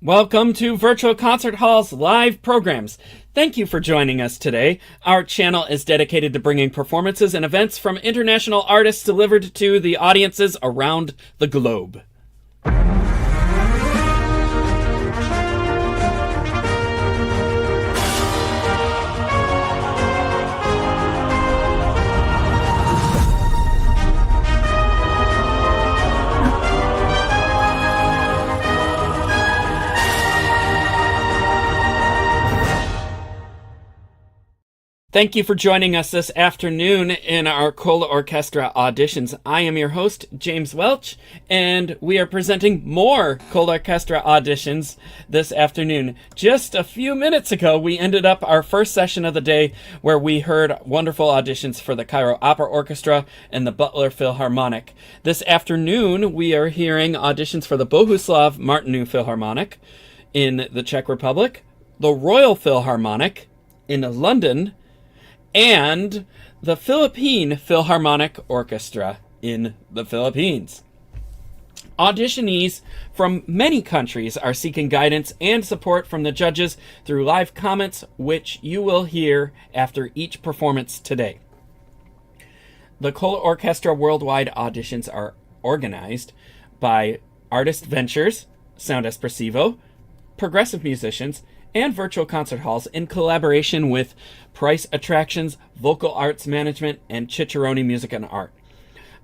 Welcome to Virtual Concert Hall's live programs. Thank you for joining us today. Our channel is dedicated to bringing performances and events from international artists delivered to the audiences around the globe. Thank you for joining us this afternoon in our ColORCHESTRA auditions. I am your host, James Welch, and we are presenting more ColORCHESTRA auditions this afternoon. Just a few minutes ago, we ended up our first session of the day where we heard wonderful auditions for the Cairo Opera Orchestra and the Butler Philharmonic. This afternoon, we are hearing auditions for the Bohuslav Martinu Philharmonic in the Czech Republic, the Royal Philharmonic in London, and the Philippine Philharmonic Orchestra in the Philippines. Auditionees from many countries are seeking guidance and support from the judges through live comments, which you will hear after each performance today. The ColORCHESTRA worldwide auditions are organized by artist ventures, Sound Espressivo, progressive musicians, and virtual concert halls in collaboration with Price Attractions, Vocal Arts Management, and Ciccerone Music and Art.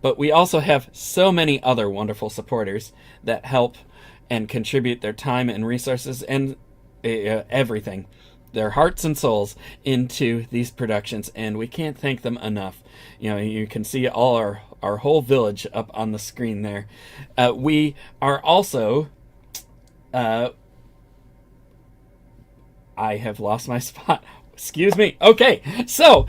But we also have so many other wonderful supporters that help and contribute their time and resources and everything, their hearts and souls, into these productions, and we can't thank them enough. You can see all our whole village up on the screen there. We are also... I have lost my spot. Excuse me. Okay, so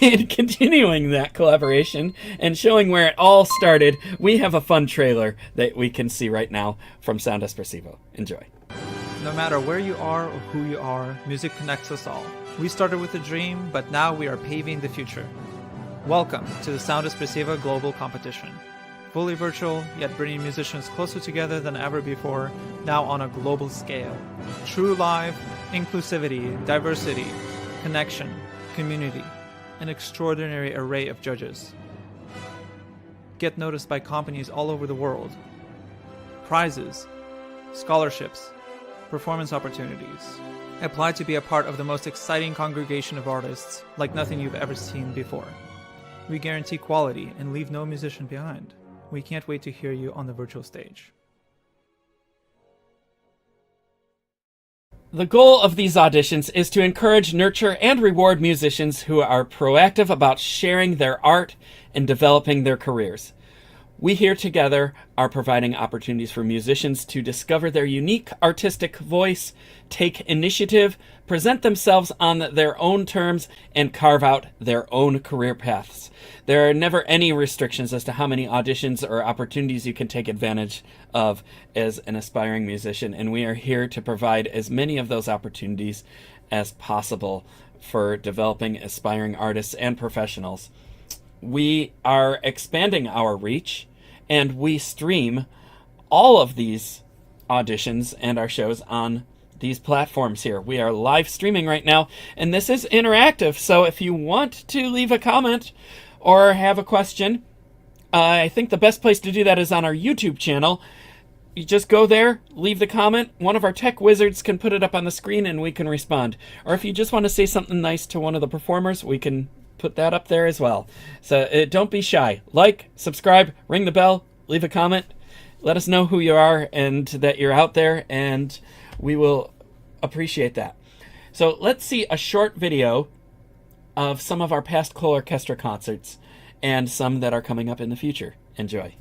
in continuing that collaboration and showing where it all started, we have a fun trailer that we can see right now from Sound Espressivo. Enjoy. No matter where you are or who you are, music connects us all. We started with a dream, but now we are paving the future. Welcome to the Sound Espressivo Global Competition. Fully virtual, yet bringing musicians closer together than ever before, now on a global scale. True live, inclusivity, diversity, connection, community, an extraordinary array of judges. Get noticed by companies all over the world. Prizes, scholarships, performance opportunities. Apply to be a part of the most exciting congregation of artists like nothing you've ever seen before. We guarantee quality and leave no musician behind. We can't wait to hear you on the virtual stage. The goal of these auditions is to encourage, nurture, and reward musicians who are proactive about sharing their art and developing their careers. We here together are providing opportunities for musicians to discover their unique artistic voice, take initiative, present themselves on their own terms, and carve out their own career paths. There are never any restrictions as to how many auditions or opportunities you can take advantage of as an aspiring musician, and we are here to provide as many of those opportunities as possible for developing aspiring artists and professionals. We are expanding our reach, and we stream all of these auditions and our shows on these platforms here. We are live streaming right now, and this is interactive, so if you want to leave a comment or have a question, I think the best place to do that is on our YouTube channel. You just go there, leave the comment. One of our tech wizards can put it up on the screen and we can respond. Or if you just want to say something nice to one of the performers, we can put that up there as well. So don't be shy. Like, subscribe, ring the bell, leave a comment. Let us know who you are and that you're out there, and we will appreciate that. So let's see a short video of some of our past ColORCHESTRA concerts and some that are coming up in the future. Enjoy.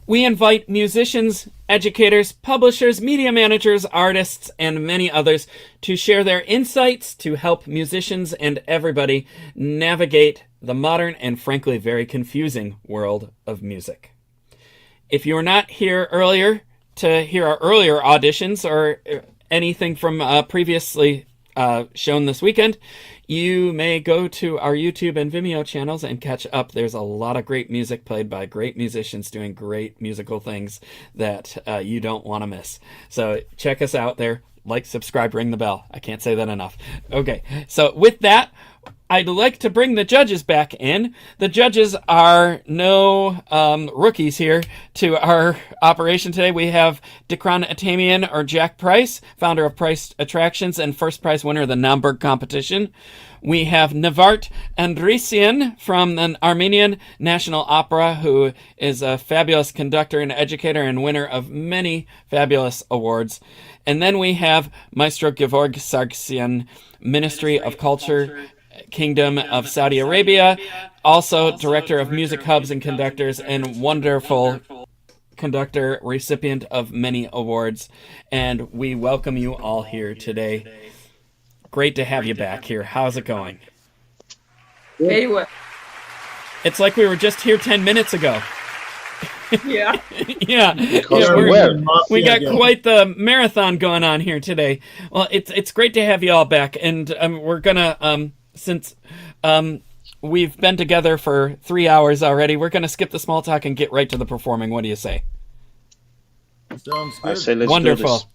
We invite musicians, educators, publishers, media managers, artists, and many others to share their insights to help musicians and everybody navigate the modern and frankly very confusing world of music. If you were not here earlier to hear our earlier auditions or anything from previously shown this weekend, you may go to our YouTube and Vimeo channels and catch up. There's a lot of great music played by great musicians doing great musical things that you don't want to miss. So check us out there. Like, subscribe, ring the bell. I can't say that enough. Okay, so with that, I'd like to bring the judges back in. The judges are no rookies here to our operation today. We have Dikran Atamian, or Jack Price, founder of Price Attractions and first prize winner of the Naumburg competition. We have Nevart Andrisian from the Armenian National Opera, who is a fabulous conductor and educator and winner of many fabulous awards. And then we have Maestro Gevorg Sargsyan, Ministry of Culture, Kingdom of Saudi Arabia, also director of music hubs and conductors, and wonderful conductor, recipient of many awards. And we welcome you all here today. Great to have you back here. How's it going? Very well. It's like we were just here 10 minutes ago. Yeah. Yeah. We got quite the marathon going on here today. Well, it's great to have you all back, and we're gonna since we've been together for 3 hours already, we're gonna skip the small talk and get right to the performing. What do you say? Sounds good. I say let's Wonderful. do this.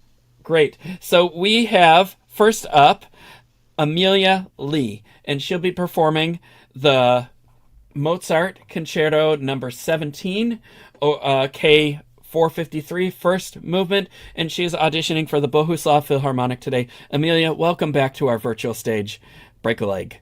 Great. So we have first up Amelia Lee, and she'll be performing the Mozart Concerto number 17, K 453, first movement, and she is auditioning for the Bohuslav Philharmonic today. Amelia, welcome back to our virtual stage. Break a leg.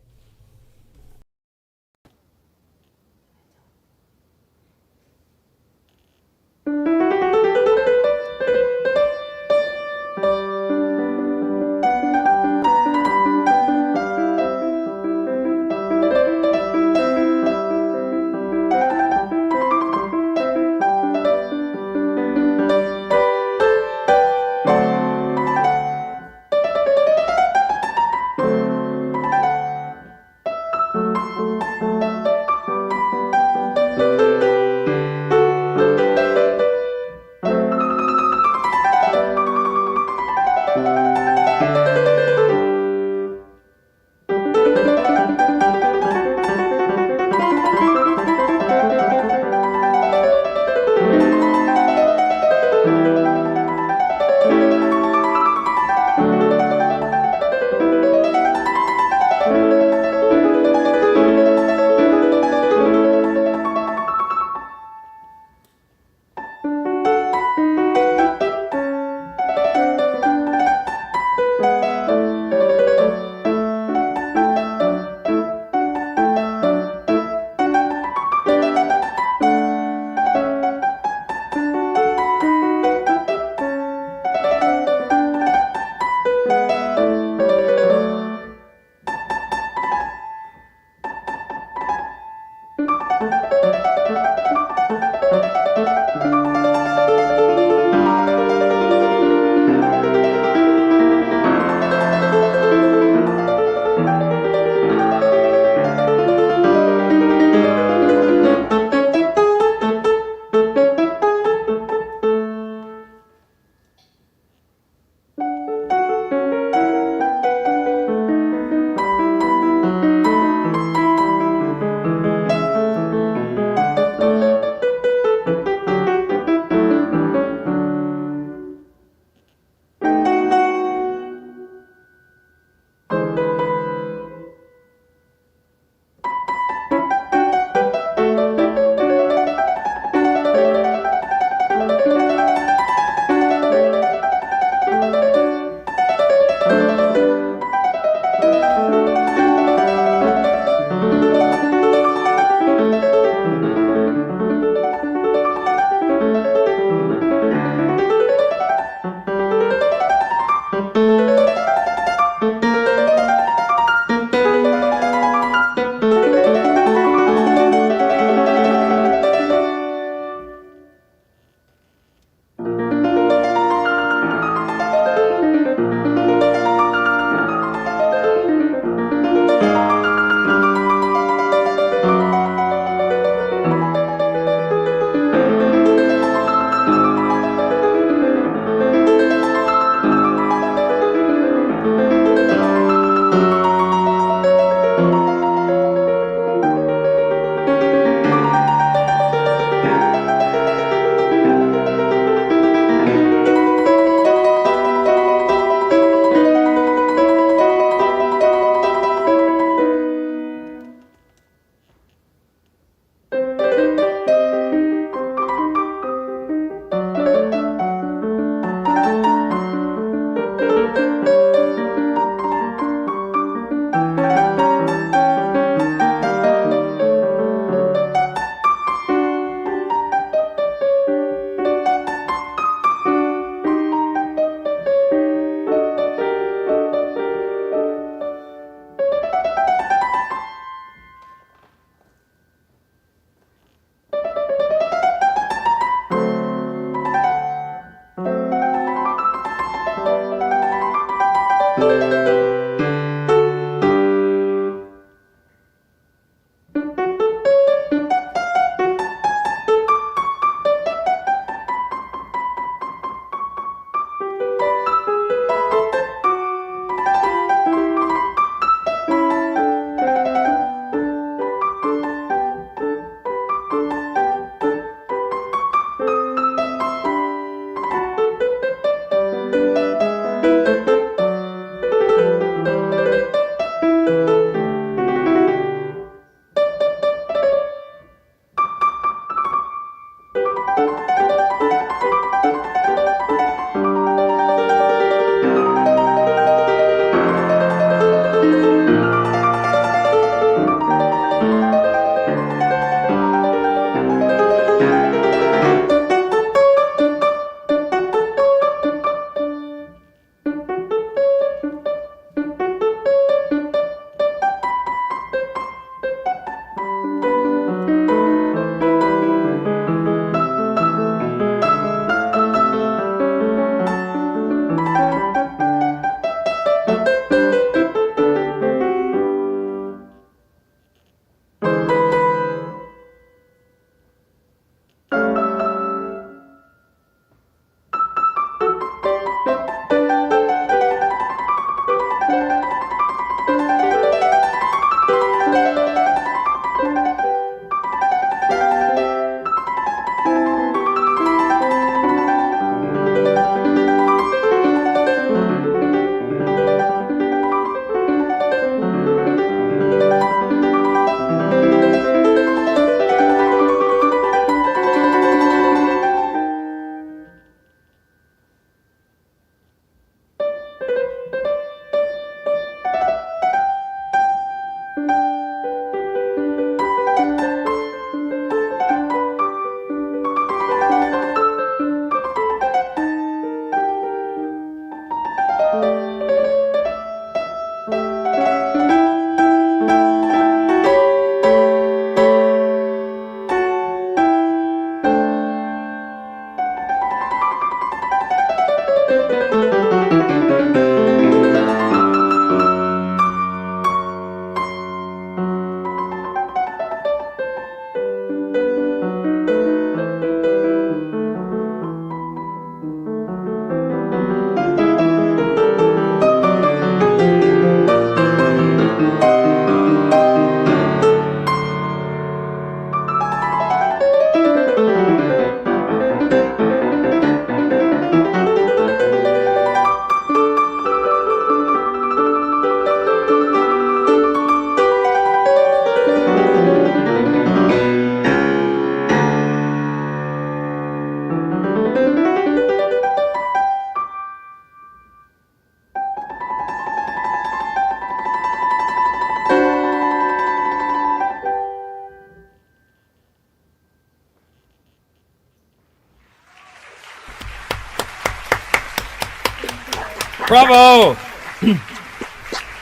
Bravo!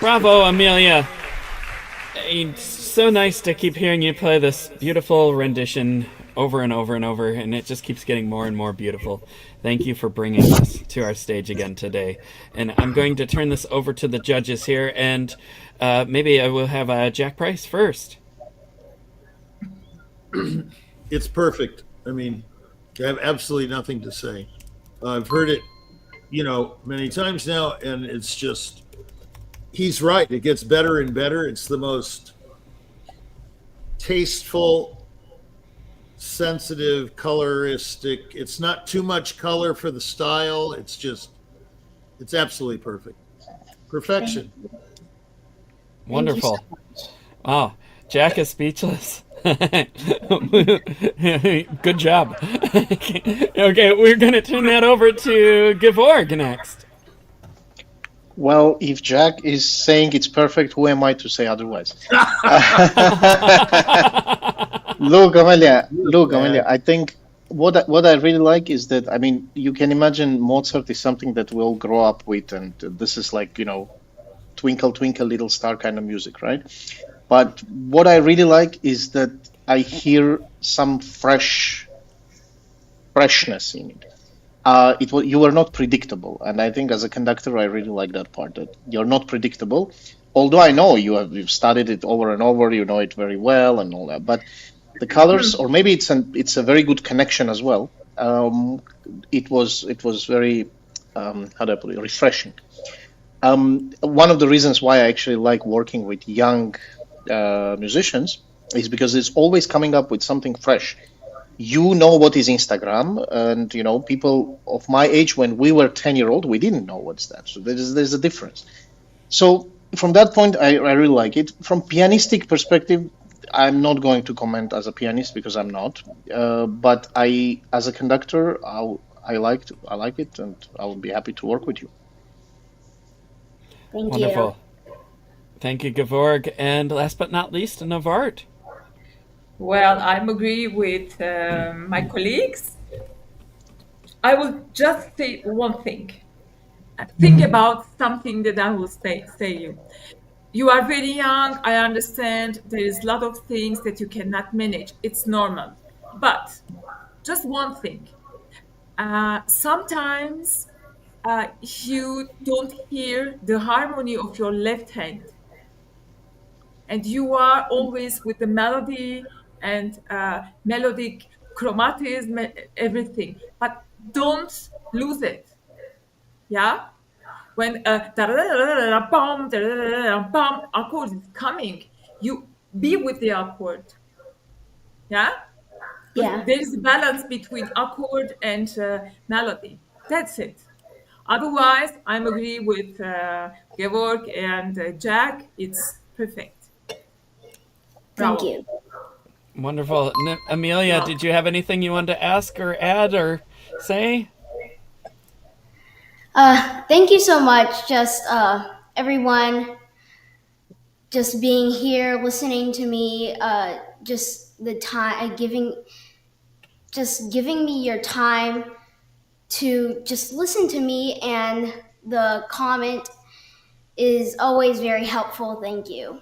Bravo, Amelia. It's so nice to keep hearing you play this beautiful rendition over and over and over, and it just keeps getting more and more beautiful. Thank you for bringing us to our stage again today. And I'm going to turn this over to the judges here, and maybe I will have Jack Price first. It's perfect. I mean, I have absolutely nothing to say. I've heard it, many times now, and it's just, he's right. It gets better and better. It's the most tasteful, sensitive, coloristic. It's not too much color for the style. It's absolutely perfect. Perfection. Wonderful. Wow. Jack is speechless. Good job. Okay, we're going to turn that over to Gevorg next. Well, if Jack is saying it's perfect, who am I to say otherwise? Look, Amelia, I think what I really like is that, I mean, you can imagine Mozart is something that we'll grow up with, and this is like, twinkle, twinkle, little star kind of music, right? But what I really like is that I hear some freshness in it. You were not predictable, and I think as a conductor, I really like that part, that you're not predictable. Although I know you've studied it over and over, you know it very well and all that, but the colors, or maybe it's a very good connection as well. It was very how do I put it, refreshing. One of the reasons why I actually like working with young musicians is because it's always coming up with something fresh. You know what is Instagram, and people of my age, when we were 10-year-old, we didn't know what's that. So there's a difference. So from that point, I really like it. From pianistic perspective, I'm not going to comment as a pianist because I'm not. But as a conductor, I like it, and I will be happy to work with you. Thank Wonderful. you. Thank you, Gevorg. And last but not least, Navart. Well, I agree with my colleagues. I will just say one thing. Think about something that I will say you. You are very young. I understand there is a lot of things that you cannot manage. It's normal. But just one thing. Sometimes you don't hear the harmony of your left hand. And you are always with the melody and melodic chromatism, everything. But don't lose it. Yeah? When accord is coming, you be with the accord. Yeah? Yeah. There is a balance between accord and melody. That's it. Otherwise, I'm agree with Georg and Jack. It's perfect. Thank Bravo. you. Wonderful. Amelia, did you have anything you wanted to ask or add or say? Thank you so much. Just everyone, just being here, listening to me. Just the time, giving me your time to just listen to me, and the comment is always very helpful. Thank you.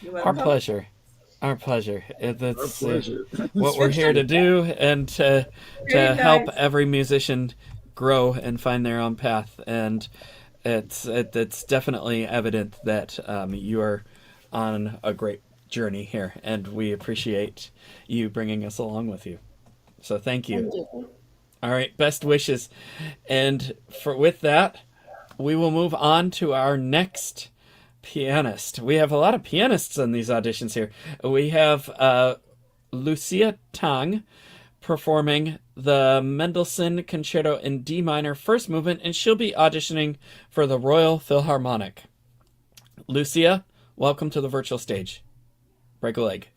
You're Our welcome. pleasure. Our pleasure. That's Our pleasure. what we're here to do, and to Very help nice. every musician grow and find their own path. And it's definitely evident that you are on a great journey here, and we appreciate you bringing us along with you. So thank you. Thank you. All right, best wishes. And with that, we will move on to our next pianist. We have a lot of pianists in these auditions here. We have Lucia Tang performing the Mendelssohn Concerto in D minor first movement, and she'll be auditioning for the Royal Philharmonic. Lucia, welcome to the virtual stage. Break a leg.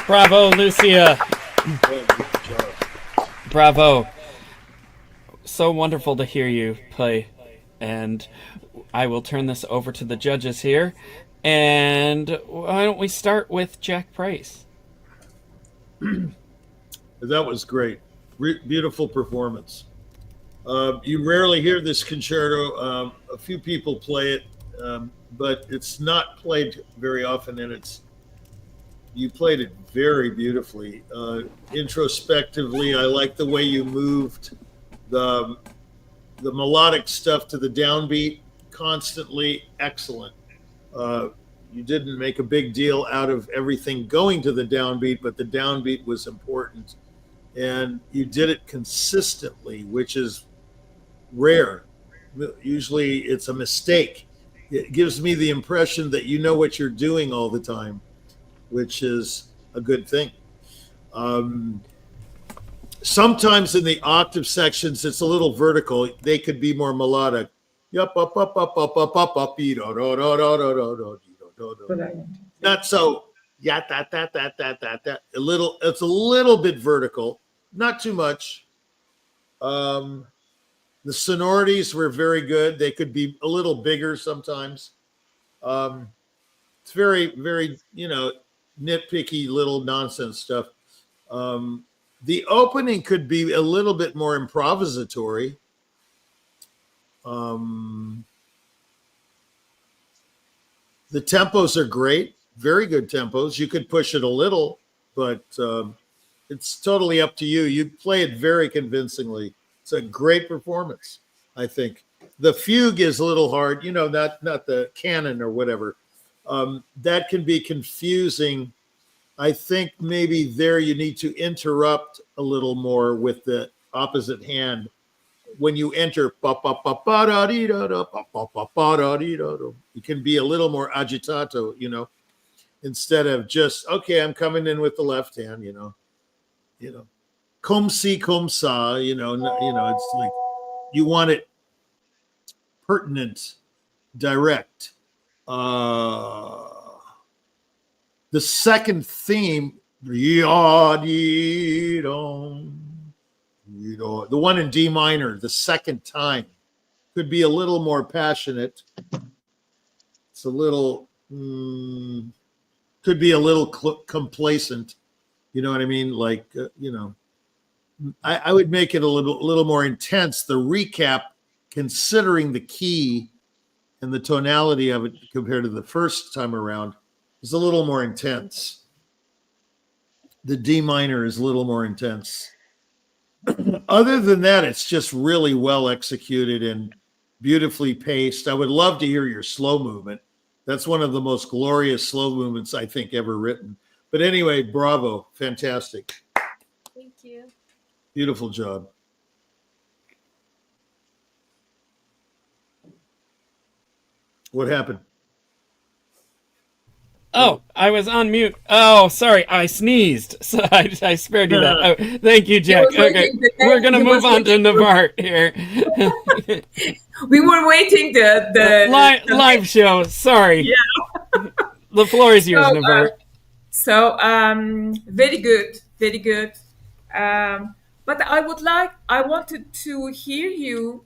Bravo, Lucia. Good job. Bravo. So wonderful to hear you play. And I will turn this over to the judges here. And why don't we start with Jack Price? That was great. Beautiful performance. You rarely hear this concerto. A few people play it, but it's not played very often, and you played it very beautifully. Introspectively, I like the way you moved the melodic stuff to the downbeat constantly. Excellent. You didn't make a big deal out of everything going to the downbeat, but the downbeat was important, and you did it consistently, which is rare. Usually it's a mistake. It gives me the impression that you know what you're doing all the time, which is a good thing. Sometimes in the octave sections, it's a little vertical. They could be more melodic. Yup, up, up, up, up, up, up, up, not so. Yeah, that. A little. It's a little bit vertical, not too much. The sonorities were very good. They could be a little bigger sometimes. It's very, very, nitpicky little nonsense stuff. The opening could be a little bit more improvisatory. The tempos are great, very good tempos. You could push it a little, but it's totally up to you. You play it very convincingly. It's a great performance, I think. The fugue is a little hard, not the canon or whatever. That can be confusing. I think maybe there you need to interrupt a little more with the opposite hand. When you enter, it can be a little more agitato, instead of just, okay, I'm coming in with the left hand, Comme si, comme ça, it's like you want it pertinent, direct. The second theme, the one in D minor, the second time, could be a little more passionate. It's a little, could be a little complacent. You know what I mean? Like, I would make it a little more intense. The recap, considering the key and the tonality of it compared to the first time around, is a little more intense. The D minor is a little more intense. Other than that, it's just really well executed and beautifully paced. I would love to hear your slow movement. That's one of the most glorious slow movements I think ever written. But anyway, bravo. Fantastic. Thank you. Beautiful job. What happened? Oh, I was on mute. Oh, sorry, I sneezed. So I spared you that. Oh, thank you, Jack. Okay, we're going to move on to Navarre here. We were waiting the live show. Sorry. Yeah. The floor is yours, Navarre. Very good, very good. But I wanted to hear you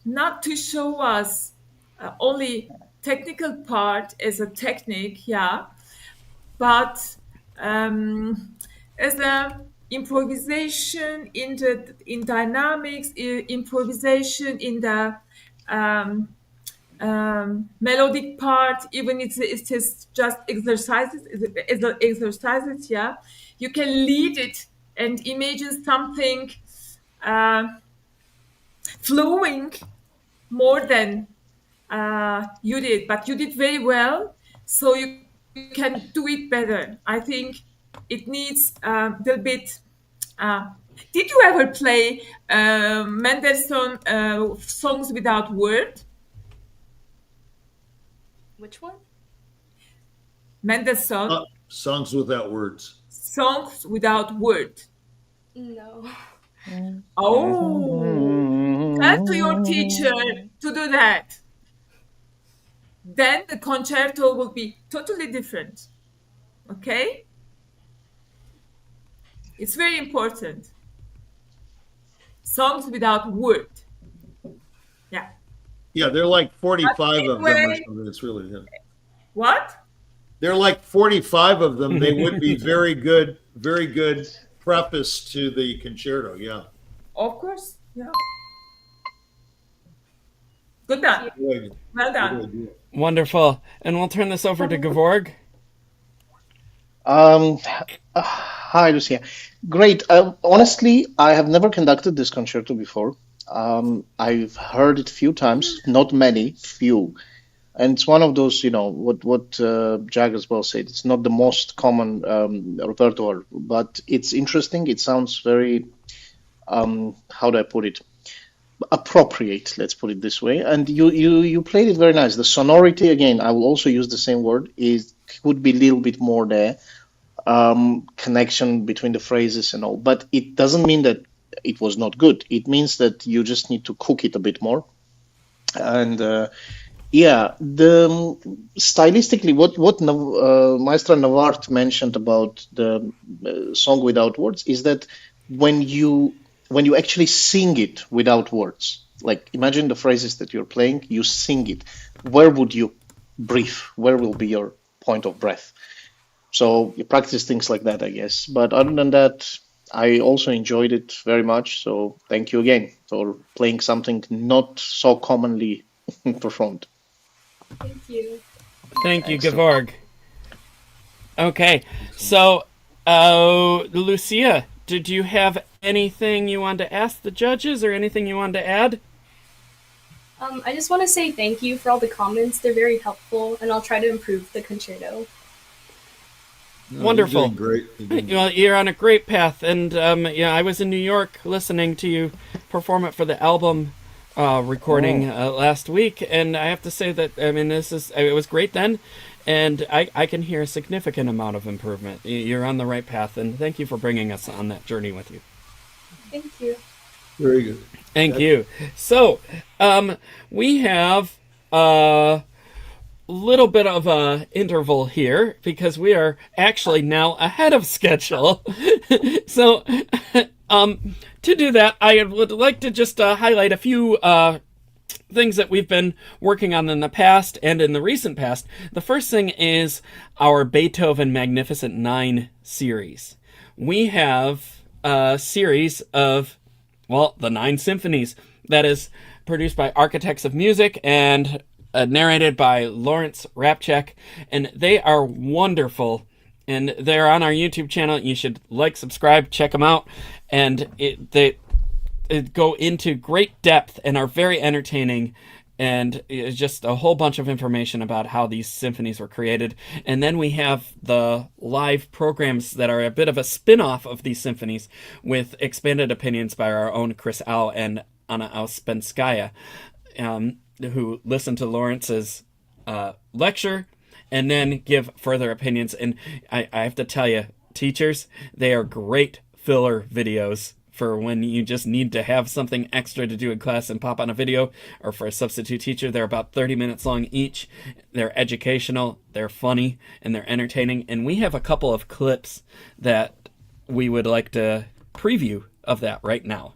not to show us only technical part as a technique, yeah, but as a improvisation in dynamics, improvisation in the melodic part, even if it is just exercises, yeah, you can lead it and imagine something flowing more than you did, but you did very well, so you can do it better. I think it needs a little bit. Did you ever play Mendelssohn songs without word? Which one? Mendelssohn songs without words. Songs without word. No. Oh, tell to your teacher to do that. Then the concerto will be totally different. Okay? It's very important. Songs without word. Yeah. Yeah, they're like 45 of them or Anyway, something. It's really good. what? They're like 45 of them. They would be very good preface to the concerto. Yeah. Of course. Yeah. Good done. Good. Well done. Good. Wonderful. And we'll turn this over to Gevorg. Hi, Lucia. Great. Honestly, I have never conducted this concerto before. I've heard it a few times, not many, few. And it's one of those, what Jag as well said. It's not the most common repertoire, but it's interesting. It sounds very, how do I put it? Appropriate, let's put it this way. And you played it very nice. The sonority, again, I will also use the same word, could be a little bit more there. Connection between the phrases and all. But it doesn't mean that it was not good. It means that you just need to cook it a bit more. And stylistically, what Maestra Navart mentioned about the song without words is that when you actually sing it without words, like imagine the phrases that you're playing, you sing it. Where would you breathe? Where will be your point of breath? So you practice things like that, I guess. But other than that, I also enjoyed it very much. So thank you again for playing something not so commonly performed. Thank you. Thank you, Gevorg. Okay, so Lucia, did you have anything you wanted to ask the judges or anything you wanted to add? I just want to say thank you for all the comments. They're very helpful, and I'll try to improve the concerto. No, Wonderful. You're doing great. You're doing Well, you're on a great path, and I was in New York listening to you perform it for the album recording last week, and I have to say that it was great then, and I can hear a significant amount of improvement. You're on the right path, and thank you for bringing us on that journey with you. Thank you. very good. Thank you. So, we have a little bit of a interval here because we are actually now ahead of schedule. So, to do that, I would like to just highlight a few things that we've been working on in the past and in the recent past. The first thing is our Beethoven Magnificent 9 series. We have a series of the 9 symphonies that is produced by Architects of Music and narrated by Lawrence Rapchak, and they are wonderful, and they're on our YouTube channel. You should subscribe, check them out, and they go into great depth and are very entertaining, and it's just a whole bunch of information about how these symphonies were created. And then we have the live programs that are a bit of a spin-off of these symphonies with expanded opinions by our own Chris Au and Anna Auspenskaya, who listen to Lawrence's lecture and then give further opinions. And I have to tell you, teachers, they are great filler videos for when you just need to have something extra to do in class and pop on a video, or for a substitute teacher. They're about 30 minutes long each. They're educational, they're funny, and they're entertaining. And we have a couple of clips that we would like to preview of that right now.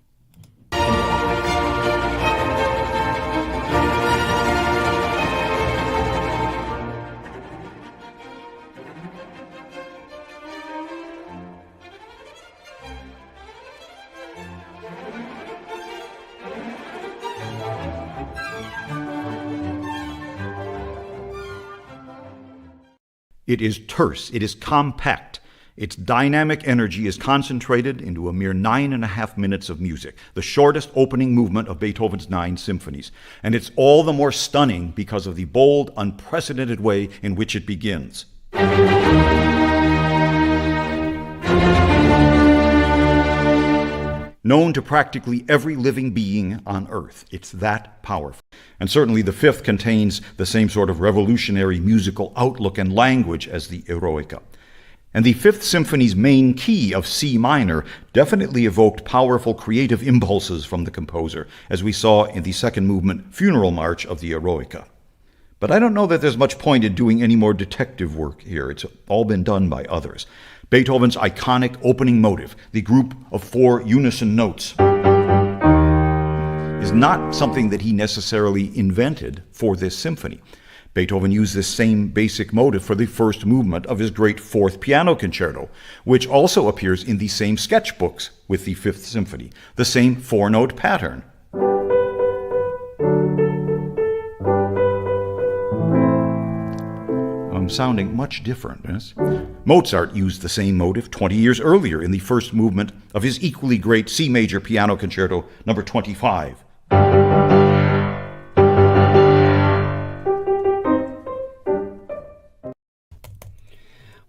It is terse, it is compact. Its dynamic energy is concentrated into a mere 9.5 minutes of music, the shortest opening movement of Beethoven's 9 symphonies. And it's all the more stunning because of the bold, unprecedented way in which it begins. Known to practically every living being on Earth. It's that powerful. And certainly the fifth contains the same sort of revolutionary musical outlook and language as the Eroica. And the Fifth Symphony's main key of C minor definitely evoked powerful creative impulses from the composer, as we saw in the second movement, Funeral March of the Eroica. But I don't know that there's much point in doing any more detective work here. It's all been done by others. Beethoven's iconic opening motive, the group of 4 unison notes, is not something that he necessarily invented for this symphony. Beethoven used this same basic motive for the first movement of his great 4th piano concerto, which also appears in the same sketchbooks with the 5th symphony, the same 4-note pattern. I'm sounding much different, yes? Mozart used the same motive 20 years earlier in the first movement of his equally great C major piano concerto number 25.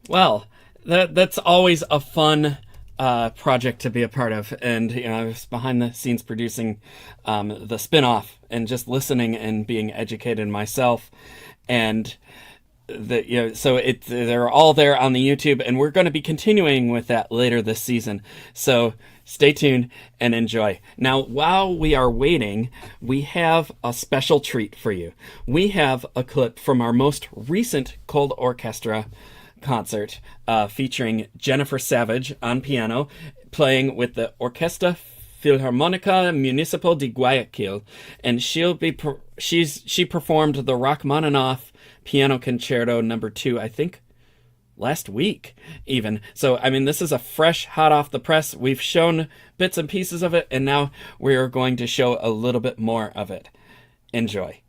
Well, that's always a fun project to be a part of, and I was behind the scenes producing the spin-off and just listening and being educated myself, and so they're all there on the YouTube, and we're going to be continuing with that later this season. So stay tuned and enjoy. Now, while we are waiting, we have a special treat for you. We have a clip from our most recent ColORCHESTRA concert featuring Jennifer Savage on piano, playing with the Orchestra Philharmonica Municipal de Guayaquil, and she performed the Rachmaninoff Piano Concerto number 2, I think last week even. So I mean, this is a fresh, hot off the press. We've shown bits and pieces of it, and now we are going to show a little bit more of it. Enjoy.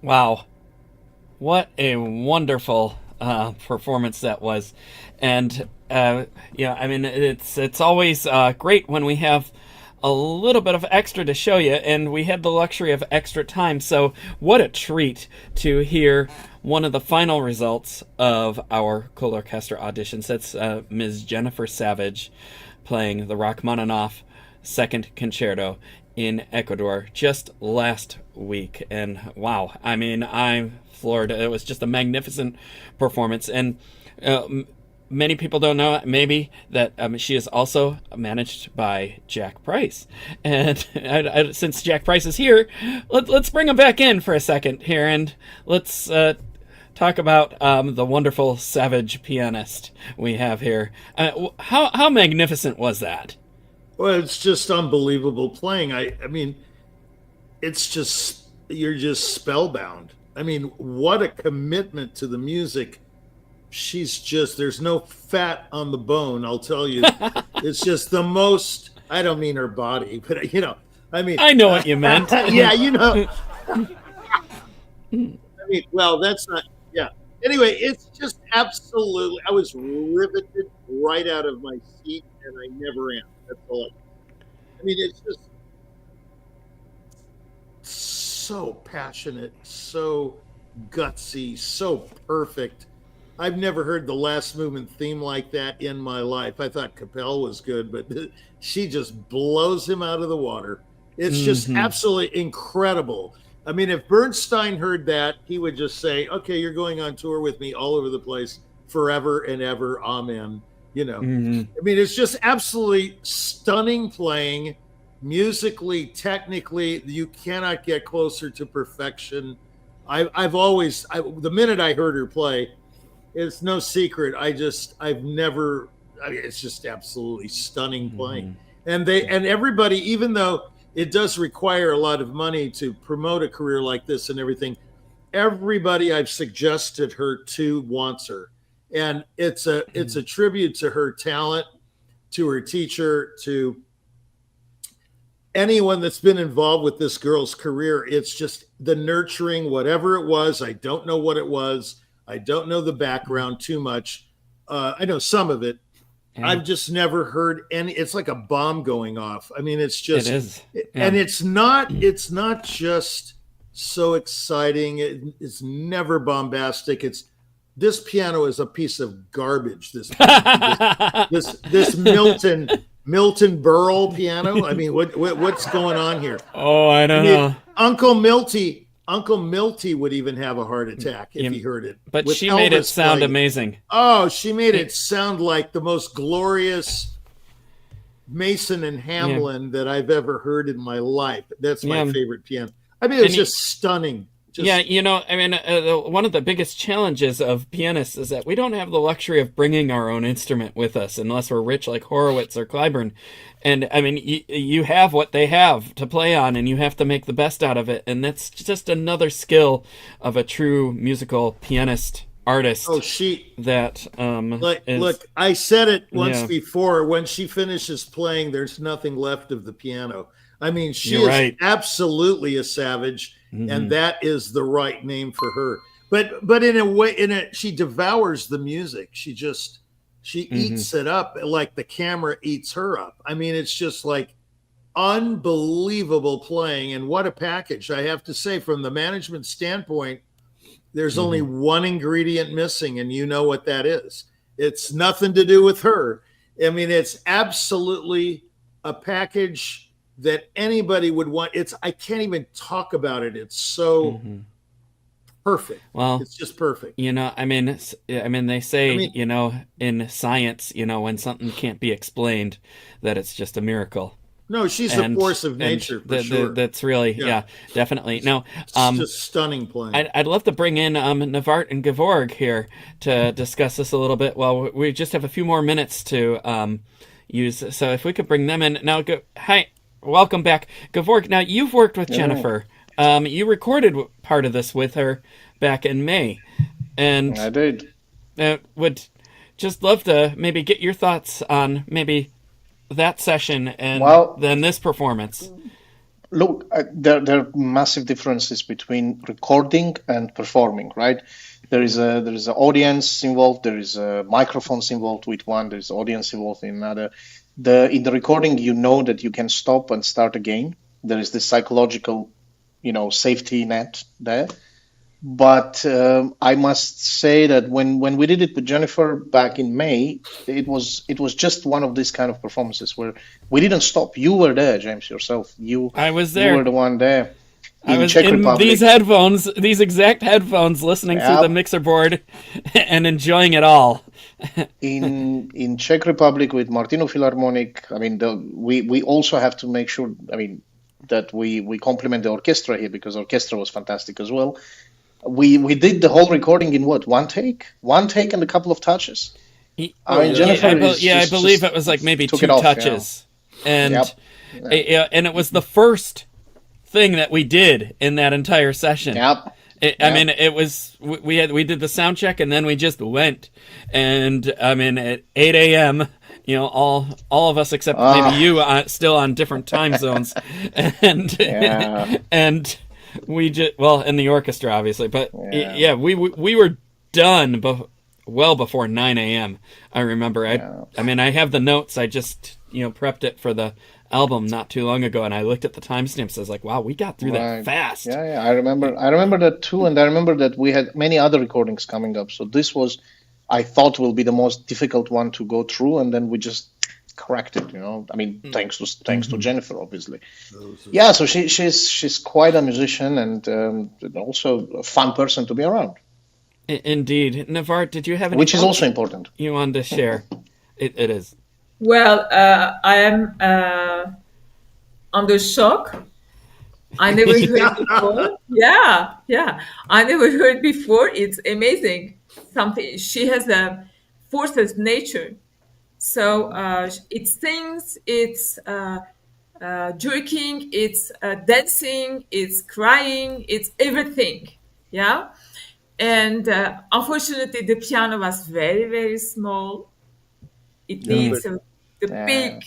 Wow. What a wonderful performance that was. And, I mean, it's always great when we have a little bit of extra to show you, and we had the luxury of extra time. So what a treat to hear one of the final results of our ColORCHESTRA auditions. That's Ms. Jennifer Savage playing the Rachmaninoff Second Concerto in Ecuador just last week. And wow, I mean, I'm floored. It was just a magnificent performance. And many people don't know maybe that she is also managed by Jack Price. And since Jack Price is here, let's bring him back in for a second here, and let's talk about the wonderful Savage pianist we have here. How magnificent was that? Well, it's just unbelievable playing. I mean, it's just, you're just spellbound. I mean, what a commitment to the music. She's just, there's no fat on the bone, I'll tell you. It's just the most, I don't mean her body, but I mean. I know what you meant. Yeah, I mean, well, that's not, yeah. Anyway, it's just absolutely, I was riveted right out of my seat, and I never am. That's all I mean, it's just so passionate, so gutsy, so perfect. I've never heard the last movement theme like that in my life. I thought Capel was good, but she just blows him out of the water. It's just absolutely incredible. I mean, if Bernstein heard that, he would just say, okay, you're going on tour with me all over the place forever and ever. Amen. I mean, it's just absolutely stunning playing, musically, technically. You cannot get closer to perfection. I've always, the minute I heard her play, it's no secret. I've never, I mean, it's just absolutely stunning playing. And everybody, even though it does require a lot of money to promote a career like this and everything, everybody I've suggested her to wants her. And it's a tribute to her talent, to her teacher, to anyone that's been involved with this girl's career. It's just the nurturing, whatever it was. I don't know what it was. I don't know the background too much. I know some of it. I've just never heard any. It's like a bomb going off. I mean, it's just, it is. And it's not just so exciting. It's never bombastic. This piano is a piece of garbage. This Milton Berle piano. I mean, what's going on here? Oh, I don't know. Uncle Milty would even have a heart attack if he heard it. But she made it sound amazing. Oh, she made it sound like the most glorious Mason and Hamlin that I've ever heard in my life. That's my favorite piano. I mean, it's just stunning. I mean, one of the biggest challenges of pianists is that we don't have the luxury of bringing our own instrument with us unless we're rich like Horowitz or Clyburn. And I mean, you have what they have to play on, and you have to make the best out of it. And that's just another skill of a true musical pianist artist. Oh, look, I said it once before. When she finishes playing, there's nothing left of the piano. I mean, she is absolutely a savage. And that is the right name for her. But in a way, she devours the music. She eats it up like the camera eats her up. I mean, it's just like unbelievable playing. And what a package. I have to say, from the management standpoint, there's only one ingredient missing, and you know what that is. It's nothing to do with her. I mean, it's absolutely a package that anybody would want. I can't even talk about it. It's so perfect. Well, it's just perfect. I mean, they say, in science, when something can't be explained, that it's just a miracle. No, she's a force of nature for sure. That's really, definitely. Now, it's just stunning playing. I'd love to bring in Navart and Gevorg here to discuss this a little bit. Well, we just have a few more minutes to use. So if we could bring them in now. Hi. Welcome back, Gevorg. Now, you've worked with Jennifer. You recorded part of this with her back in May. And I did. Would just love to maybe get your thoughts on maybe that session and then this performance. Look, there are massive differences between recording and performing, right? There is an audience involved, there is microphones involved with one, there is audience involved in another. In the recording, you know that you can stop and start again. There is this psychological, safety net there. But I must say that when we did it with Jennifer back in May, it was just one of these kind of performances where we didn't stop. You were there, James, yourself. I was there. You were the one there. I was Czech in Republic. these headphones, these exact headphones, listening through the mixer board and enjoying it all. in Czech Republic with Martino Philharmonic. I mean, we also have to make sure. I mean, that we compliment the orchestra here, because orchestra was fantastic as well. We did the whole recording in what, one take and a couple of touches. I mean, Jennifer, I believe it was like maybe 2 touches, and and it was the first thing that we did in that entire session. I mean, it was we did the sound check and then we just went, and I mean at 8 a.m. all of us except maybe you still on different time zones, and and we just in the orchestra obviously, but we were done well before 9 a.m. I remember. I mean, I have the notes. I just prepped it for the album not too long ago, and I looked at the timestamps. I was like, wow, we got through that fast. I remember that too, and I remember that we had many other recordings coming up, so this was, I thought, will be the most difficult one to go through, and then we just cracked it. I mean, thanks to Jennifer, obviously. So she's quite a musician, and also a fun person to be around. Indeed. Navar, did you have any which is also important you wanted to share? It is. Well, I am under shock. I never heard before. Yeah. I never heard before. It's amazing. Something she has a forces nature. So it sings, it's jerking, it's dancing, it's crying, it's everything. Yeah. And unfortunately, the piano was very, very small. It needs the big,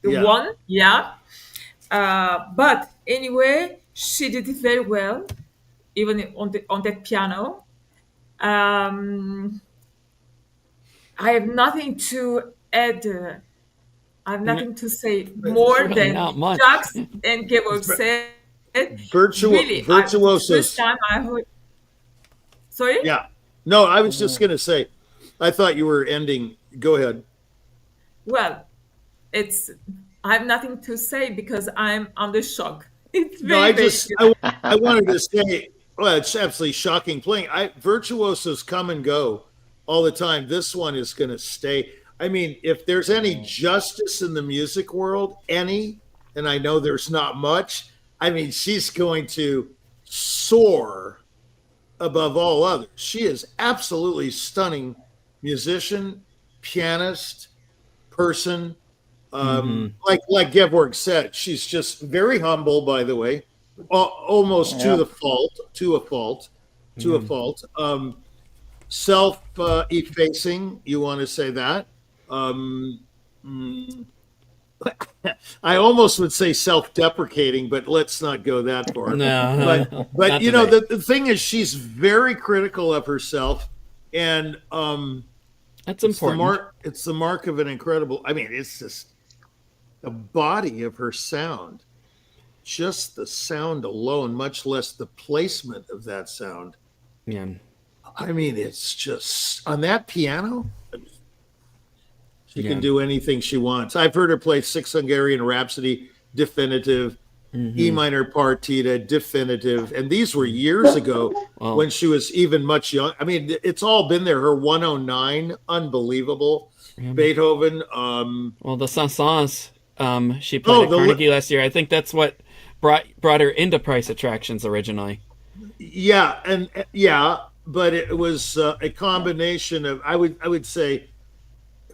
one. Yeah. But anyway, she did it very well, even on that piano. I have nothing to add. I have nothing to say more than Jacques and Georg said. Virtuosos. First time I heard. Sorry? Yeah. No, I was just going to say, I thought you were ending. Go ahead. Well, I have nothing to say because I'm under shock. It's very, I wanted to say, well, it's absolutely shocking playing. Virtuosos come and go all the time. This one is going to stay. I mean, if there's any justice in the music world, and I know there's not much, I mean, she's going to soar above all others. She is absolutely stunning musician, pianist, person. Like Gevorg said, she's just very humble, by the way, almost to a fault. Self-effacing, you want to say that. I almost would say self-deprecating, but let's not go that far. No, but you know, the thing is, she's very critical of herself, and that's important. It's the mark of an incredible. I mean, it's just the body of her sound, just the sound alone, much less the placement of that sound. Yeah. I mean, it's just on that piano. She can do anything she wants. I've heard her play Sixth Hungarian Rhapsody, definitive, E minor partita, definitive. And these were years ago when she was even much young. I mean, it's all been there. Her 109, unbelievable. Beethoven. Well, the Saint-Saëns, she played at Carnegie last year. I think that's what brought her into price attractions originally. Yeah, but it was a combination of, I would say,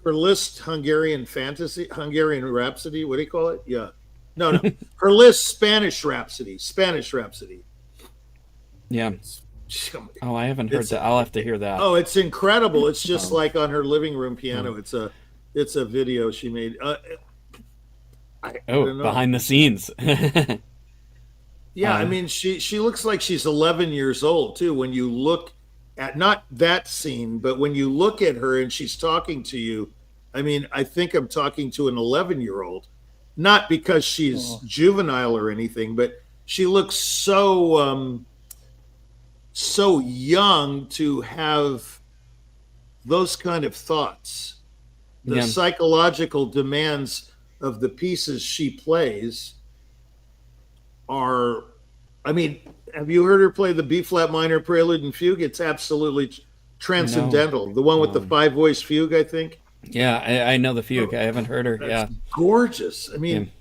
her Liszt Hungarian Rhapsody. What do you call it? Yeah. No. Her Liszt Spanish Rhapsody. Yeah. Oh, I haven't heard that. I'll have to hear that. Oh, it's incredible. It's just like on her living room piano. It's a video she made. Behind the scenes. Yeah, I mean, she looks like she's 11 years old too. When you look at not that scene, but when you look at her and she's talking to you, I mean, I think I'm talking to an 11-year-old, not because she's juvenile or anything, but she looks so young to have those kind of thoughts. The psychological demands of the pieces she plays are, I mean, have you heard her play the B flat minor prelude and fugue? It's absolutely transcendental. The one with the 5-voice fugue, I think. Yeah, I know the fugue. I haven't heard her. That's gorgeous. I mean,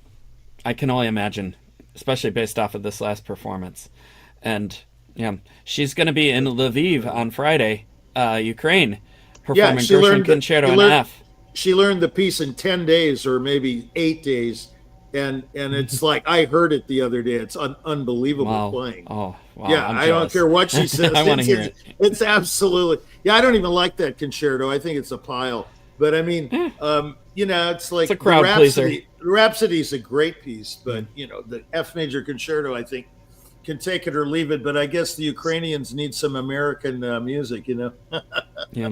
I can only imagine, especially based off of this last performance. And she's going to be in Lviv on Friday, Ukraine, performing Gershwin Concerto in F. She learned the piece in 10 days or maybe 8 days. And it's like, I heard it the other day. It's unbelievable playing. Oh, wow. Yeah, I don't care what she says. I want to hear it. It's absolutely, I don't even like that concerto. I think it's a pile. But I mean, it's like it's a crowd pleaser. Rhapsody is a great piece, but the F major concerto, I think, can take it or leave it. But I guess the Ukrainians need some American music, Yeah.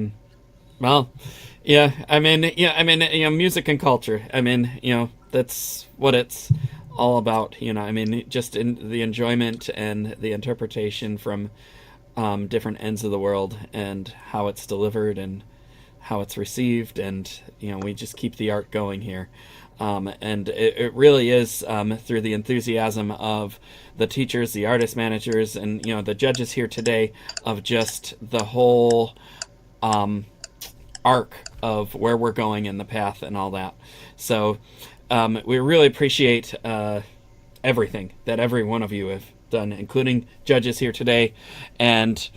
Well, I mean, music and culture. I mean, that's what it's all about. I mean, just in the enjoyment and the interpretation from different ends of the world and how it's delivered and how it's received, and we just keep the art going here. And it really is through the enthusiasm of the teachers, the artist managers, and the judges here today, of just the whole arc of where we're going in the path and all that. So we really appreciate everything that every one of you have done, including judges here today, and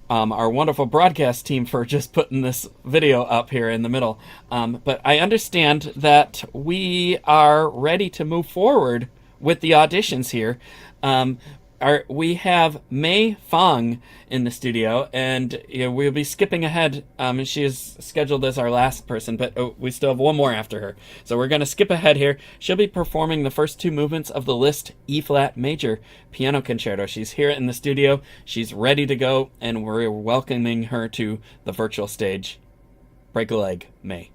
our wonderful broadcast team for just putting this video up here in the middle. But I understand that we are ready to move forward with the auditions here. We have Mei Fong in the studio, and we'll be skipping ahead. She is scheduled as our last person, but we still have one more after her. So we're going to skip ahead here. She'll be performing the first 2 movements of the Liszt E-flat major piano concerto. She's here in the studio. She's ready to go, and we're welcoming her to the virtual stage. Break a leg, Mei.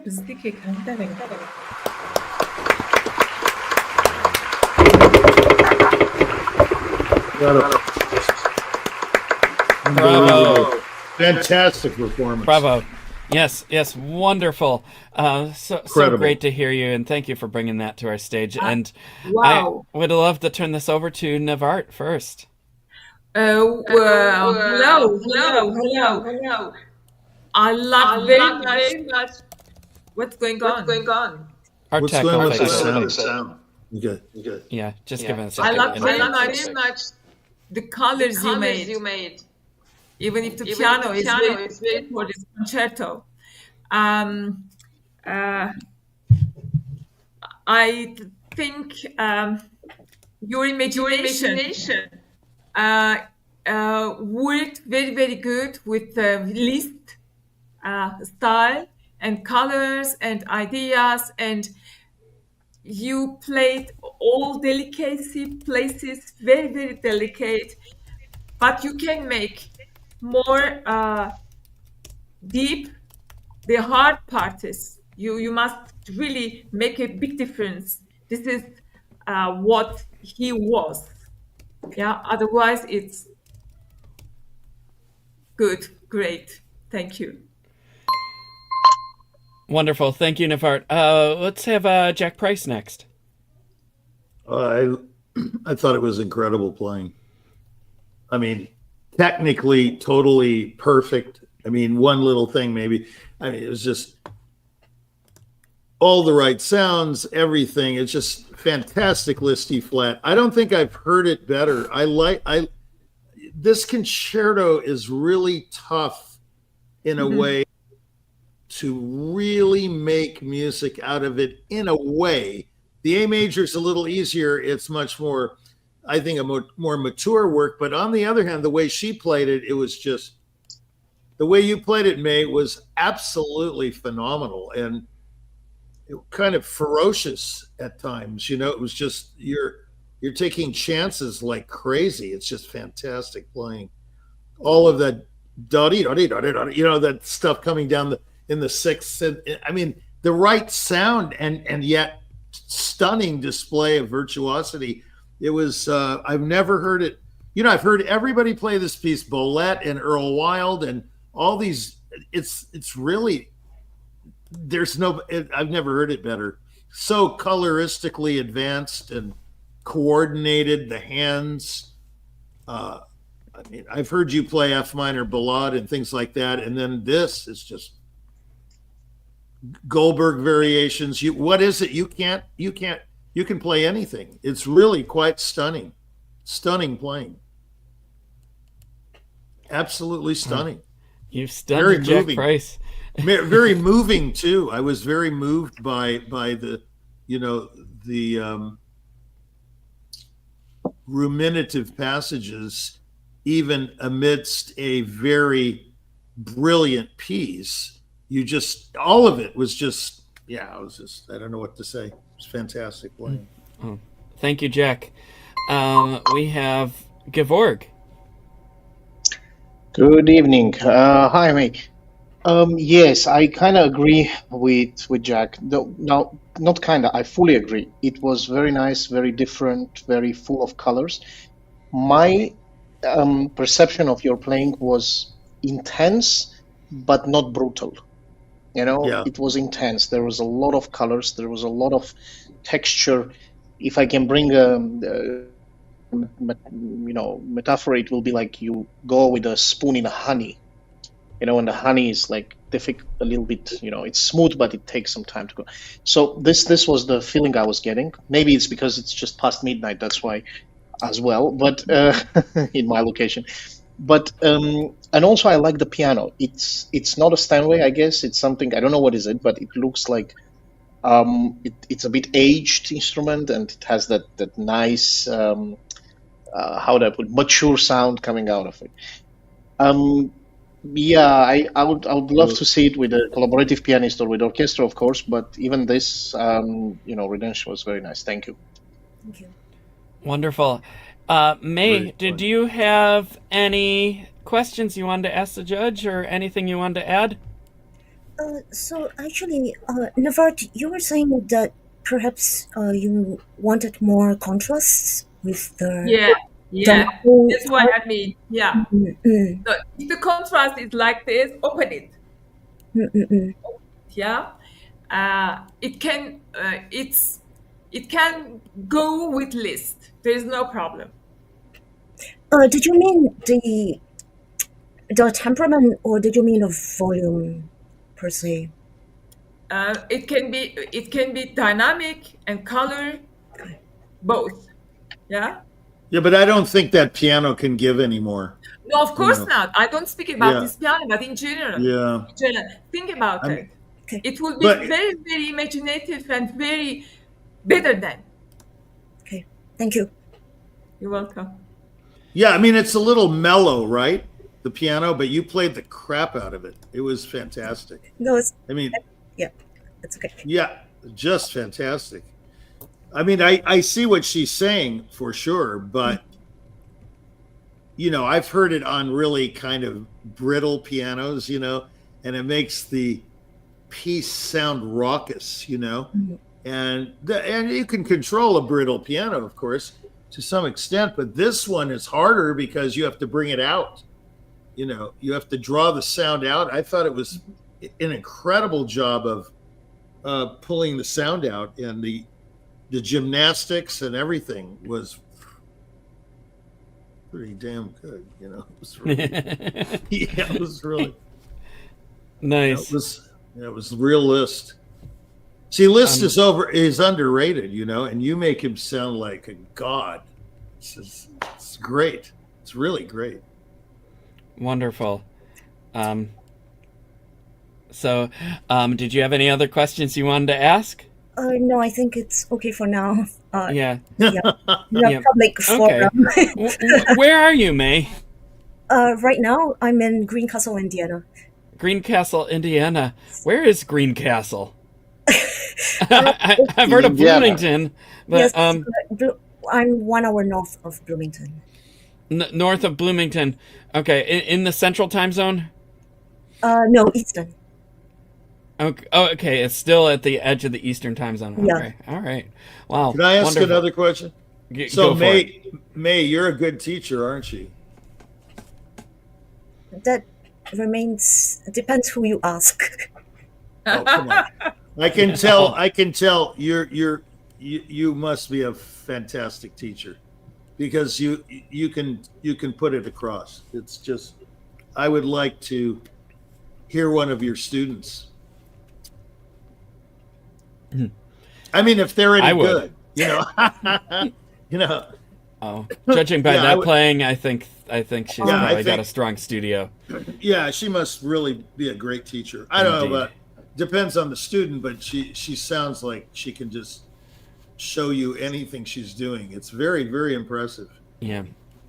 Hızlı che cantare. Bravo. Fantastic performance. Bravo. Yes, yes, wonderful. So Incredible. great to hear you, and thank you for bringing that to our stage. And Wow. I would love to turn this over to Navart first. Hello. I love very much what's going on. Our What's technical going on with the fix. sound? Okay. Yeah, just give us a I second. love very much the colors you made. Even if the piano is very for this concerto. I think your imagination worked very good with the Liszt style and colors and ideas, and you played all delicacy places very delicate, but you can make more deep the hard parts. You must really make a big difference. This is what he was. Yeah, otherwise it's good, great. Thank you. Wonderful. Thank you, Navart. Let's have Jack Price next. I thought it was incredible playing. I mean, technically, totally perfect. I mean, one little thing maybe. I mean, it was just all the right sounds, everything. It's just fantastic Liszt E flat. I don't think I've heard it better. This concerto is really tough in a way to really make music out of it in a way. The A major is a little easier. It's much more, I think, a more mature work. But on the other hand, the way she played it, it was just, the way you played it, May, was absolutely phenomenal and kind of ferocious at times. You know, it was just, you're taking chances like crazy. It's just fantastic playing. All of that, you know, that stuff coming down in the sixth. I mean, the right sound and yet stunning display of virtuosity. It was, I've never heard it. You know, I've heard everybody play this piece, Bolette and Earl Wild and all these. It's really, I've never heard it better. So coloristically advanced and coordinated, the hands. I mean, I've heard you play F minor ballade and things like that, and then this is just Goldberg variations. What is it? You can play anything. It's really quite stunning playing. Absolutely stunning. You've stunned Jack Price. Very moving too. I was very moved by the, you know, the ruminative passages, even amidst a very brilliant piece. You just, all of it was just, yeah, it was just, I don't know what to say. It was fantastic playing. Oh, thank you, Jack. We have Gevorg. Good evening. Hi, mate. Yes, I kind of agree with Jack. No, not kind of. I fully agree. It was very nice, very different, very full of colors. My perception of your playing was intense, but not brutal. You know, Yeah. It was intense. There was a lot of colors. There was a lot of texture. If I can bring metaphor, it will be like you go with a spoon in honey. You know, and the honey is like difficult, a little bit, you know, it's smooth, but it takes some time to go. So this was the feeling I was getting. Maybe it's because it's just past midnight, that's why as well, but in my location. But and also I like the piano. It's not a Steinway, I guess. It's something, I don't know what is it, but it looks like it's a bit aged instrument, and it has that nice how do I put, mature sound coming out of it. Yeah, I would love to see it with a collaborative pianist or with orchestra, of course. But even this, Redemption was very nice. Thank you. Thank you. Wonderful. May, Great, did fun. you have any questions you wanted to ask the judge or anything you wanted to add? So actually, Navart, you were saying that perhaps you wanted more contrasts with the Yeah, yeah. download That's what I mean. Yeah. part. So if the contrast is like this, open it. Mm. Yeah. It can go with list. There is no problem. Did you mean the temperament, or did you mean the volume per se? It can be dynamic and color, both. Yeah. Yeah, but I don't think that piano can give anymore. No, of You course know. not. I don't speak about Yeah. this piano, but in general. Yeah. In general, think about I'm, it. Okay. It will be but very, very imaginative and very better than. Okay. Thank you. You're welcome. yeah, I mean, it's a little mellow, right? The piano, but you played the crap out of it. It was fantastic. No, it's I mean, yeah, it's okay. yeah, just fantastic. I mean, I see what she's saying for sure, but I've heard it on really kind of brittle pianos, and it makes the piece sound raucous, Mhm. and you can control a brittle piano, of course, to some extent, but this one is harder because you have to bring it out. You have to draw the sound out. I thought it was an incredible job of pulling the sound out, and the gymnastics and everything was pretty damn good. It was really, yeah, it was really Nice. it was real Liszt. See, Liszt is underrated, and you make him sound like a god. It's great. It's really great. Wonderful. So, did you have any other questions you wanted to ask? No, I think it's okay for now. Yeah. Yeah, Yeah. public Okay. forum. Where are you, May? Right now, I'm in Greencastle, Indiana. Greencastle, Indiana. Where is Greencastle? I've heard of Indiana. Bloomington, but Yes, I'm 1 hour north of Bloomington. North of Bloomington. Okay, in the Central Time Zone. No, Eastern. Okay. Oh, okay. It's still at the edge of the Eastern Time Zone. Yeah. Okay. All right. Wow. Can I ask Wonderful. another question? Go So, for it. May, you're a good teacher, aren't you? That depends who you ask. Oh, come on. I can tell you must be a fantastic teacher, because you can put it across. It's just, I would like to hear one of your students. I mean, if they're I any would. good, Oh, judging by Yeah, I that would- playing, I think she's Yeah, I probably got think- a strong studio. Yeah, she must really be a great teacher. I don't know, Indeed. but depends on the student, but she sounds like she can just show you anything she's doing. It's very, very impressive. Yeah.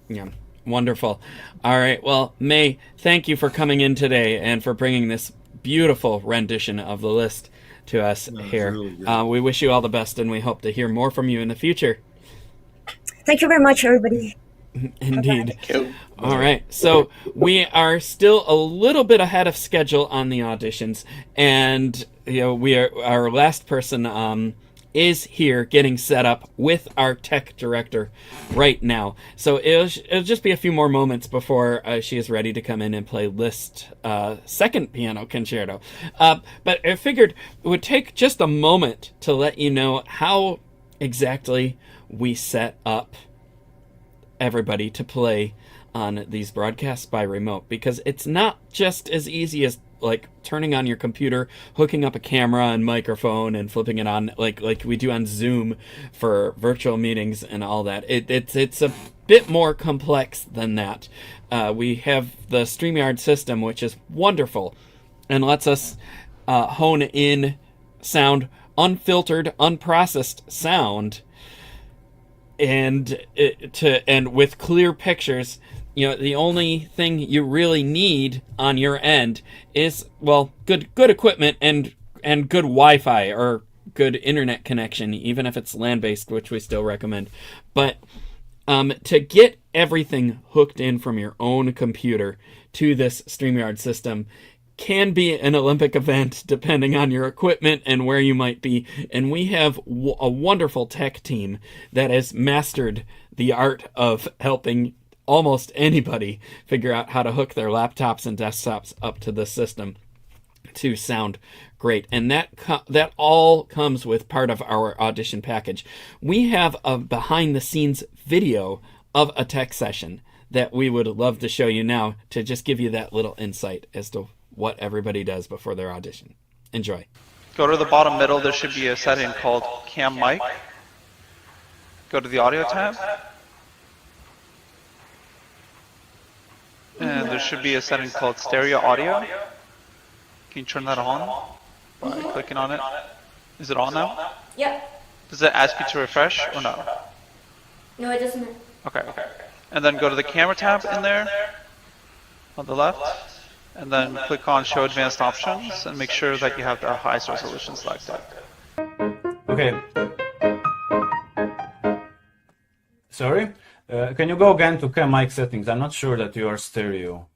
Yeah. Wonderful. All right. Well, May, thank you for coming in today and for bringing this beautiful rendition of the list to us No, it's here. really good. We wish you all the best, and we hope to hear more from you in the future. Thank you very much, everybody. Indeed. Cool. All right. So we are still a little bit ahead of schedule on the auditions, and our last person is here getting set up with our tech director right now. So it'll just be a few more moments before she is ready to come in and play Liszt second piano concerto. But I figured it would take just a moment to let you know how exactly we set up everybody to play on these broadcasts by remote, because it's not just as easy as like turning on your computer, hooking up a camera and microphone and flipping it on like we do on Zoom for virtual meetings and all that. It's a bit more complex than that. We have the StreamYard system, which is wonderful and lets us hone in sound, unfiltered, unprocessed sound, and with clear pictures. The only thing you really need on your end is, well, good equipment and good Wi-Fi or good internet connection, even if it's land-based, which we still recommend. But to get everything hooked in from your own computer to this StreamYard system can be an Olympic event depending on your equipment and where you might be. And we have a wonderful tech team that has mastered the art of helping almost anybody figure out how to hook their laptops and desktops up to the system to sound great. And that all comes with part of our audition package. We have a behind the scenes video of a tech session that we would love to show you now to just give you that little insight as to what everybody does before their audition. Enjoy. Go to the bottom middle, there should be a setting called Cam Mic. Go to the audio tab. And there should be a setting called stereo audio. Can you turn that on by clicking on it? Is it on now? Yep. Does it ask you to refresh or no? No, it doesn't. Okay. And then go to the camera tab in there on the left. And then click on Show Advanced Options and make sure that you have the highest resolution selected. Okay. Sorry? Can you go again to Cam Mic settings? I'm not sure that you are stereo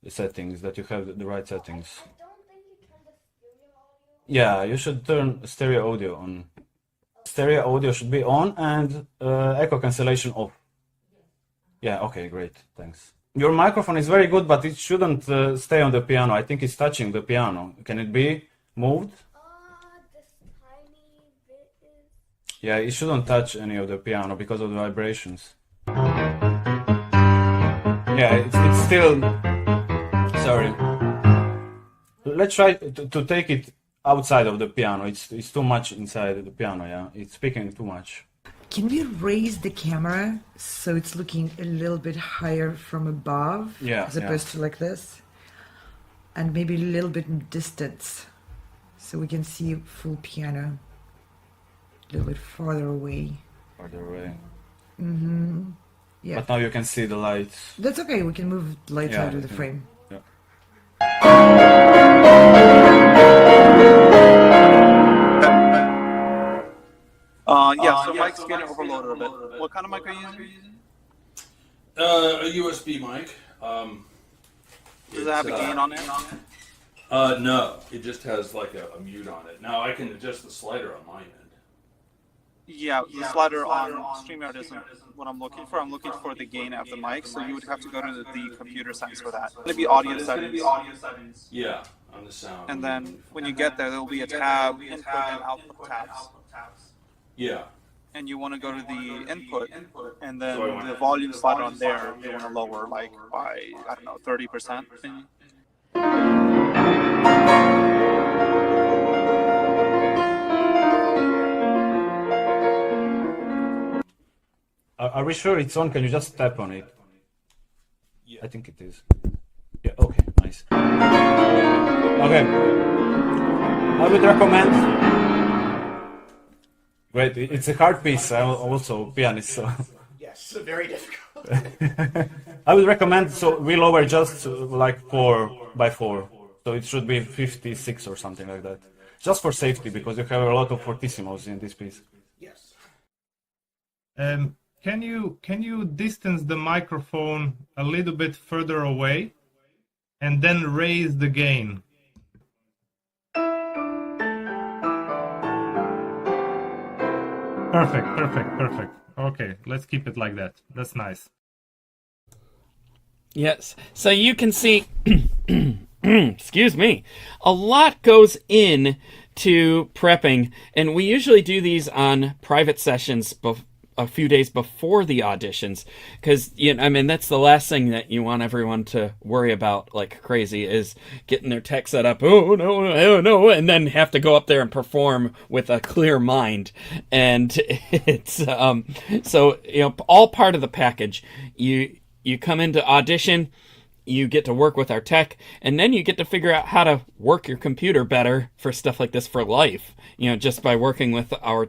settings, that you have the right settings. Yeah, you should turn stereo audio on. Stereo audio should be on and echo cancellation off. Yeah, okay, great, thanks. Your microphone is very good, but it shouldn't stay on the piano. I think it's touching the piano. Can it be moved? This tiny bit is... Yeah, it shouldn't touch any of the piano because of the vibrations. Yeah, it's still... Sorry. Let's try to take it outside of the piano. It's too much inside the piano, yeah. It's speaking too much. Can we raise the camera so it's looking a little bit higher from above, as opposed to like this? And maybe a little bit in distance so we can see full piano a little bit farther away. Farther away. Mm-hmm. Yeah. But now you can see the lights. That's okay, we can move the lights out of the frame. Yeah. So mic's getting overloaded a bit. What kind of mic are you using? A USB mic. Does it have a gain on it? No, it just has like a mute on it. Now I can adjust the slider on my end. Yeah, the slider on StreamYard isn't what I'm looking for. I'm looking for the gain of the mic, so you would have to go to the computer settings for that. It'll be audio settings. Yeah, on the sound. And then when you get there, there'll be a tab, input and output tabs. Yeah. And you want to go to the input, and then the volume slider on there, you want to lower like by, I don't know, 30%. Are we sure it's on? Can you just tap on it? Yeah. I think it is. Yeah, okay, nice. Okay. I would recommend... Great, it's a hard piece. I'm also a pianist, so... Yes, very difficult. I would recommend, so we lower just like 4x4. So it should be 56 or something like that. Just for safety, because you have a lot of fortissimos in this piece. Yes. Can you distance the microphone a little bit further away and then raise the gain? Perfect. Okay, let's keep it like that. That's nice. Yes. So you can see, excuse me, a lot goes in to prepping, and we usually do these on private sessions a few days before the auditions, because that's the last thing that you want everyone to worry about like crazy is getting their tech set up. Oh no, and then have to go up there and perform with a clear mind. And it's so all part of the package. You come into audition, you get to work with our tech, and then you get to figure out how to work your computer better for stuff like this for life. Just by working with our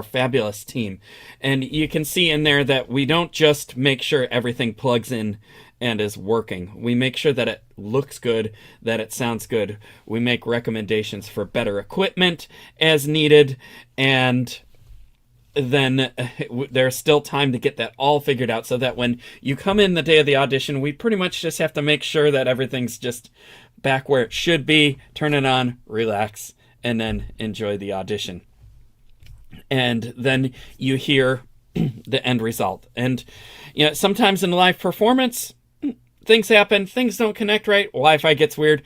fabulous team. And you can see in there that we don't just make sure everything plugs in and is working. We make sure that it looks good, that it sounds good. We make recommendations for better equipment as needed, and then there's still time to get that all figured out, so that when you come in the day of the audition, we pretty much just have to make sure that everything's just back where it should be, turn it on, relax, and then enjoy the audition. And then you hear the end result. And sometimes in live performance, things happen, things don't connect right, Wi-Fi gets weird.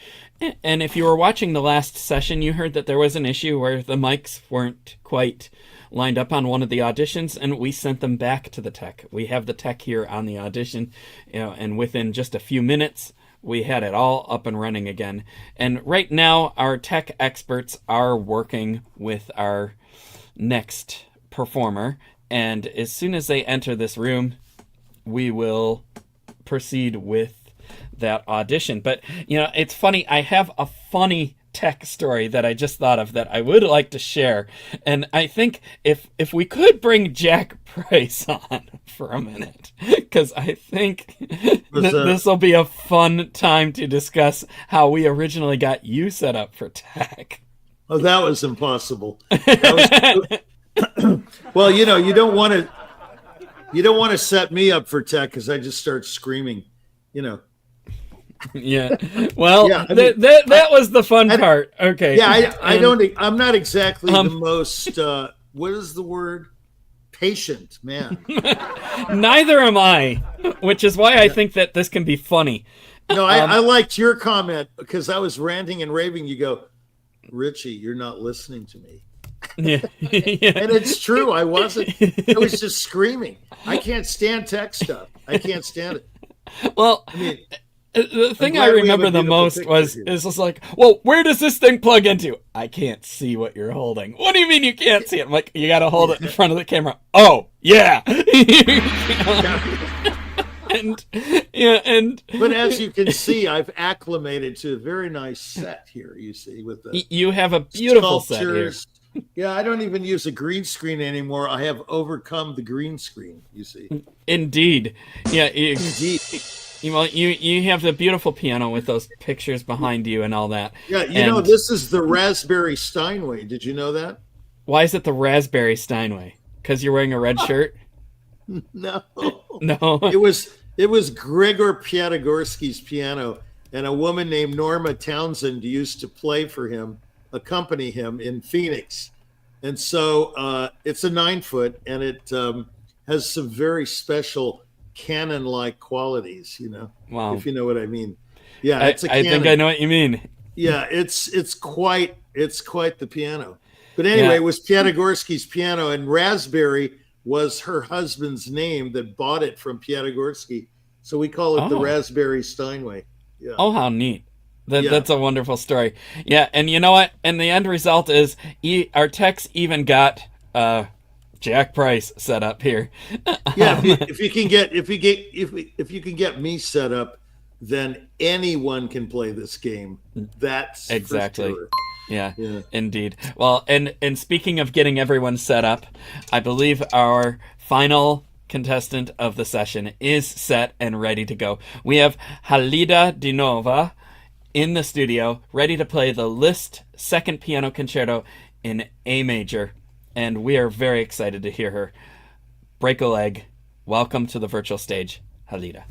And if you were watching the last session, you heard that there was an issue where the mics weren't quite lined up on one of the auditions, and we sent them back to the tech. We have the tech here on the audition, and within just a few minutes, we had it all up and running again. And right now, our tech experts are working with our next performer, and as soon as they enter this room, we will proceed with that audition. But it's funny, I have a funny tech story that I just thought of that I would like to share, and I think if we could bring Jack Price on for a minute, because I think this will be a fun time to discuss how we originally got you set up for tech. Oh, that was impossible. Well, you don't want to set me up for tech, because I just start screaming, Yeah. Well, yeah, that was the fun part. Okay. Yeah, I'm not exactly the most what is the word? Patient man. Neither am I, which is why I think that this can be funny. No, I liked your comment, because I was ranting and raving. You go, Richie, you're not listening to me. Yeah. And it's true. I wasn't. I was just screaming. I can't stand tech stuff. I can't stand it. Well, I mean, the thing I remember the most is just like, well, where does this thing plug into? I can't see what you're holding. What do you mean you can't see it? I'm like, you got to hold it in front of the camera. Oh, yeah. But as you can see, I've acclimated to a very nice set here. You see, with the you have a beautiful sculptures. Set here. Yeah, I don't even use a green screen anymore. I have overcome the green screen. You see, indeed, yeah, indeed. You have the beautiful piano with those pictures behind you and all that. Yeah, this is the Raspberry Steinway. Did you know that? Why is it the Raspberry Steinway? Because you're wearing a red shirt? No. It was Gregor Piatigorsky's piano, and a woman named Norma Townsend used to play for him, accompany him in Phoenix. And so it's a 9-foot, and it has some very special canon-like qualities, Wow. If you know what I mean. Yeah, it's a canon. I think I know what you mean. Yeah, it's quite the piano. But anyway, It was Piatigorsky's piano, and Raspberry was her husband's name that bought it from Piatigorsky. So we call it the Raspberry Steinway. Yeah. Oh, how neat. That's a wonderful story. Yeah, and you know what? And the end result is our techs even got Jack Price set up here. Yeah, if you can get me set up, then anyone can play this game. That's exactly. For sure. Yeah, indeed. Well, and speaking of getting everyone set up, I believe our final contestant of the session is set and ready to go. We have Halida Dinova in the studio, ready to play the Liszt Second Piano Concerto in A major, and we are very excited to hear her. Break a leg. Welcome to the virtual stage, Halida.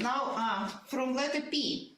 Now, from letter P.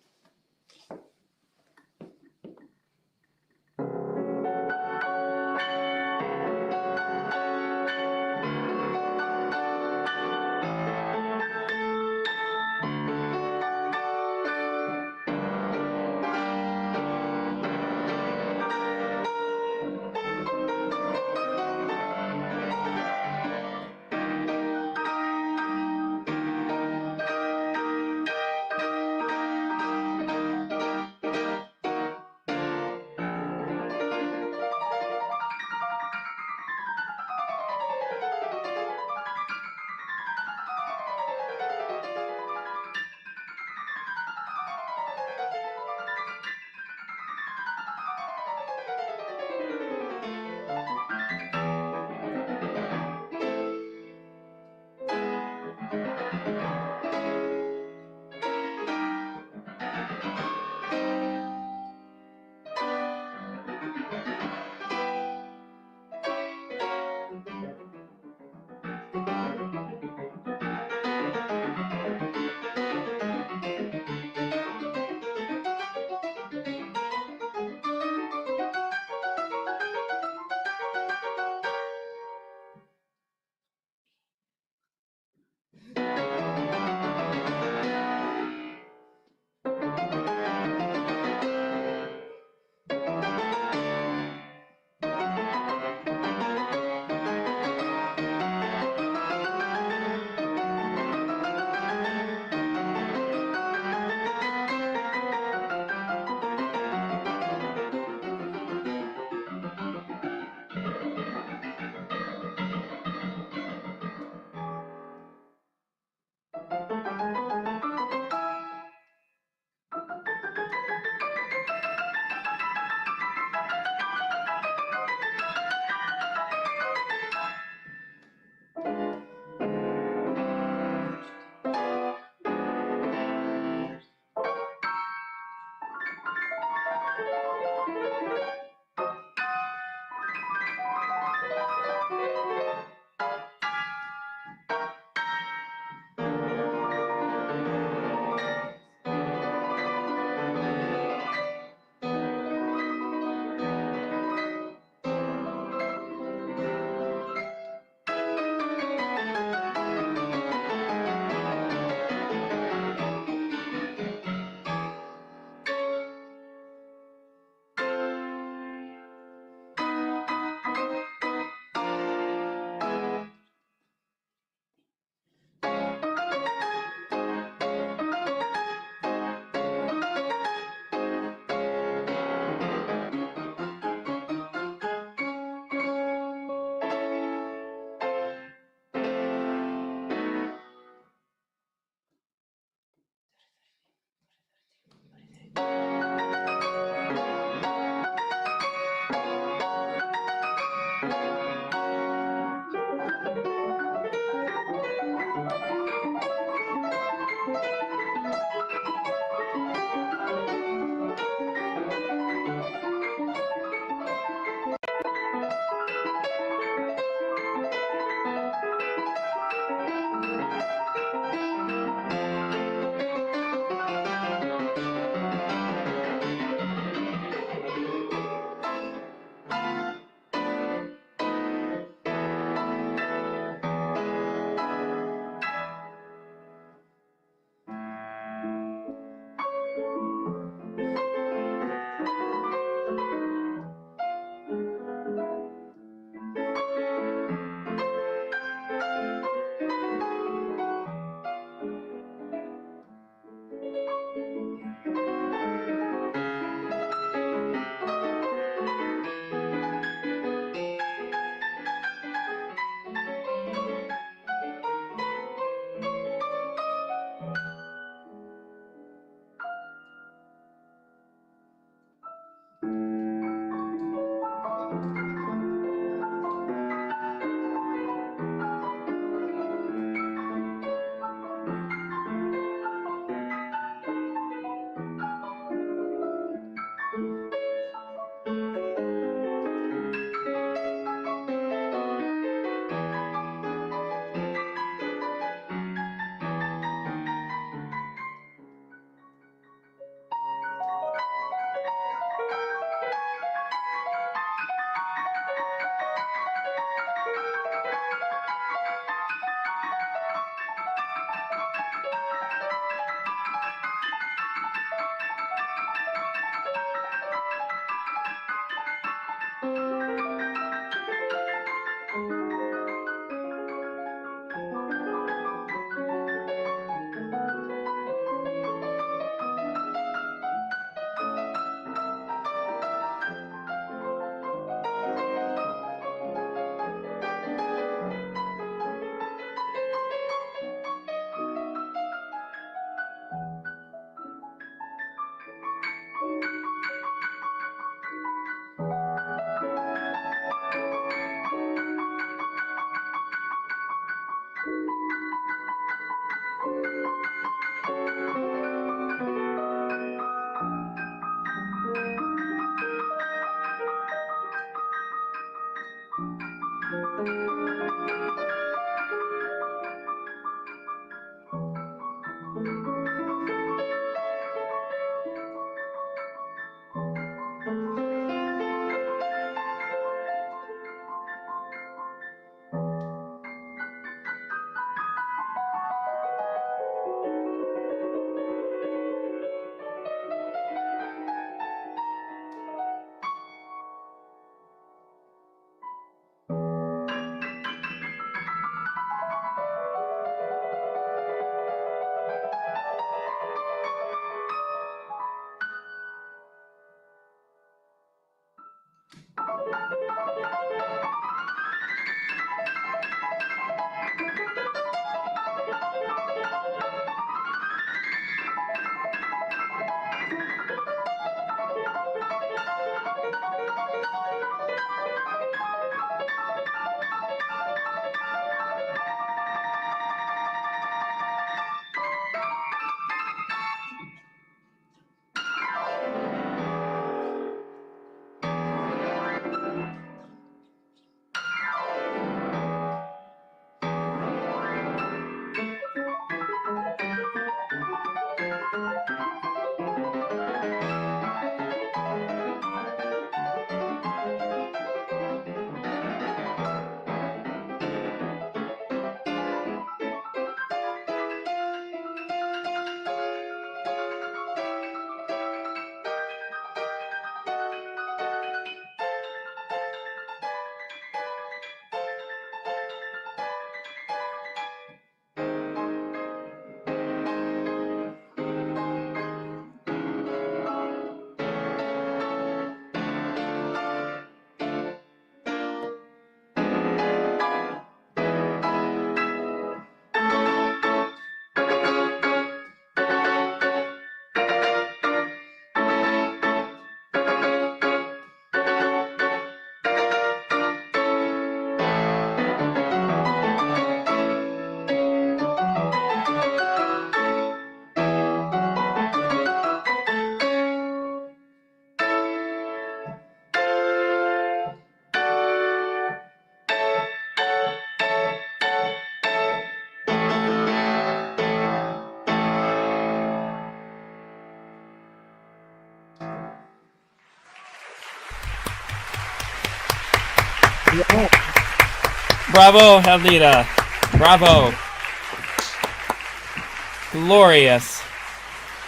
Bravo, Halida. Bravo. Glorious.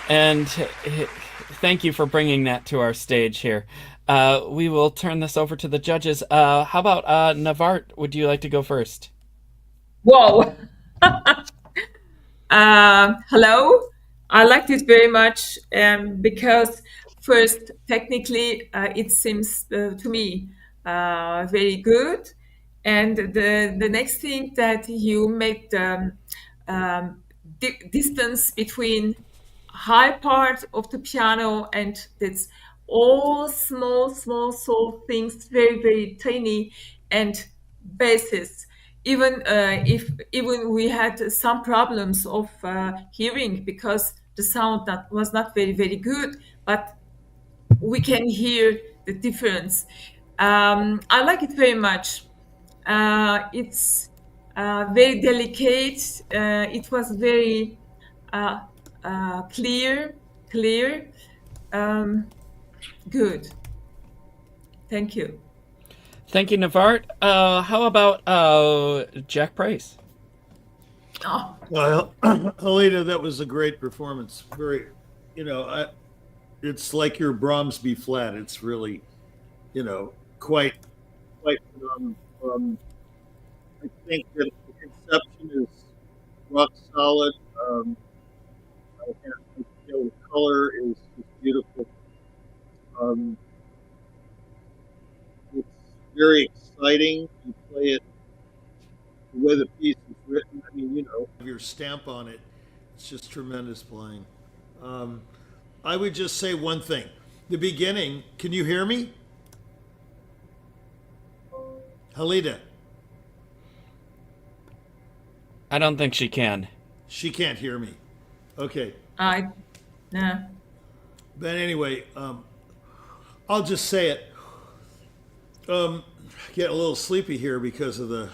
And thank you for bringing that to our stage here. We will turn this over to the judges. How about Navart? Would you like to go first? Whoa. Hello. I liked it very much because first, technically, it seems to me very good. And the next thing that you made distance between high part of the piano and that's all small things, very, very tiny, and basses. Even if even we had some problems of hearing because the sound that was not very, very good, but we can hear the difference. I like it very much. It's very delicate. It was very clear. Good. Thank you. Thank you, Navart. How about Jack Price? Oh. Well, Alita, that was a great performance. Very, it's like your Brahms B flat. It's really, quite phenomenal. I think that the conception is rock solid. I feel the color is beautiful. It's very exciting. You play it the way the piece is written. I mean, your stamp on it. It's just tremendous playing. I would just say one thing. The beginning, can you hear me? Halida. I don't think she can. She can't hear me. Okay. Nah. But anyway, I'll just say it. Get a little sleepy here because of the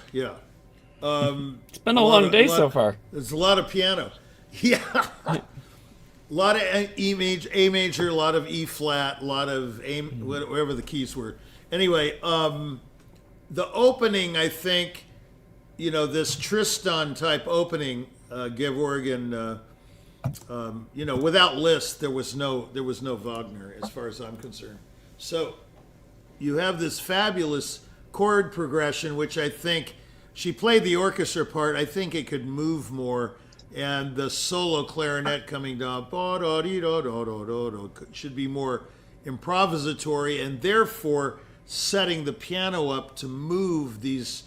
it's been a long day so far. There's a lot of piano. Yeah. A lot of A major, a lot of E flat, a lot of A, whatever the keys were. Anyway, the opening, I think, this Tristan type opening, Georg and without Liszt, there was no Wagner as far as I'm concerned. So you have this fabulous chord progression, which I think she played the orchestra part. I think it could move more, and the solo clarinet coming down should be more improvisatory, and therefore setting the piano up to move these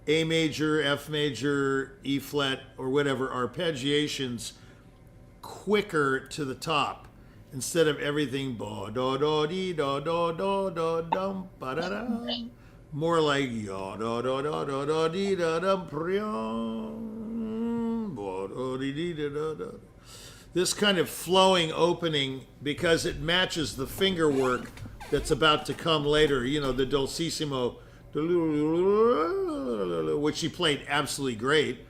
A major, F major, E flat, or whatever arpeggiations quicker to the top instead of everything more like this kind of flowing opening, because it matches the finger work that's about to come later, the dolcissimo, which she played absolutely great.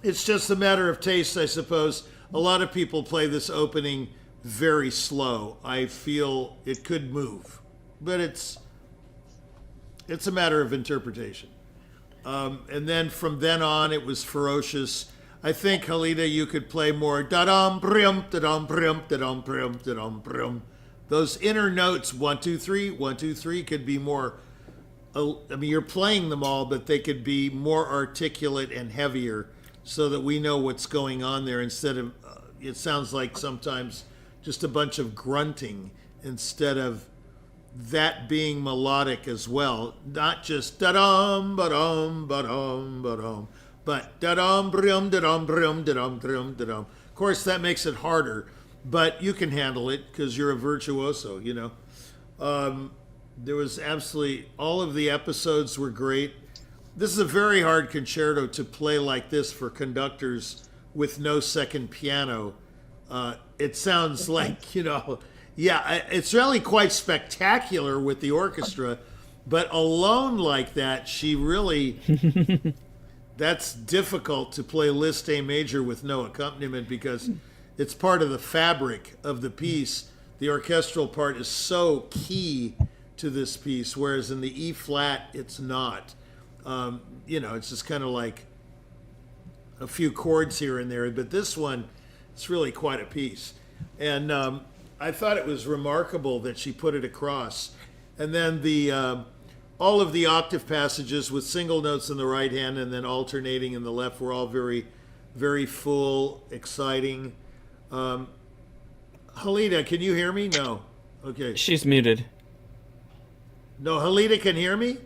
It's just a matter of taste, I suppose. A lot of people play this opening very slow. I feel it could move, but it's a matter of interpretation. And then from then on, it was ferocious. I think, Halida, you could play more da-dum, brim, da-dum, brim, da-dum, brim, da-dum, brim. Those inner notes, 1, 2, 3, 1, 2, 3, could be more. I mean, you're playing them all, but they could be more articulate and heavier, so that we know what's going on there, instead of it sounds like sometimes just a bunch of grunting instead of that being melodic as well, not just da-dum, ba-dum, ba-dum, ba-dum, but da-dum, brim, da-dum, brim, da-dum, brim, da-dum. Of course, that makes it harder, but you can handle it because you're a virtuoso, There was absolutely, all of the episodes were great. This is a very hard concerto to play like this for conductors with no second piano. It sounds like, it's really quite spectacular with the orchestra, but alone like that, she really, that's difficult to play Liszt A major with no accompaniment, because it's part of the fabric of the piece. The orchestral part is so key to this piece, whereas in the E flat, it's not. It's just kind of like a few chords here and there, but this one, it's really quite a piece. And I thought it was remarkable that she put it across. And then all of the octave passages with single notes in the right hand and then alternating in the left were all very, very full, exciting. Halida, can you hear me? No. Okay. She's muted. No, Halida can hear me?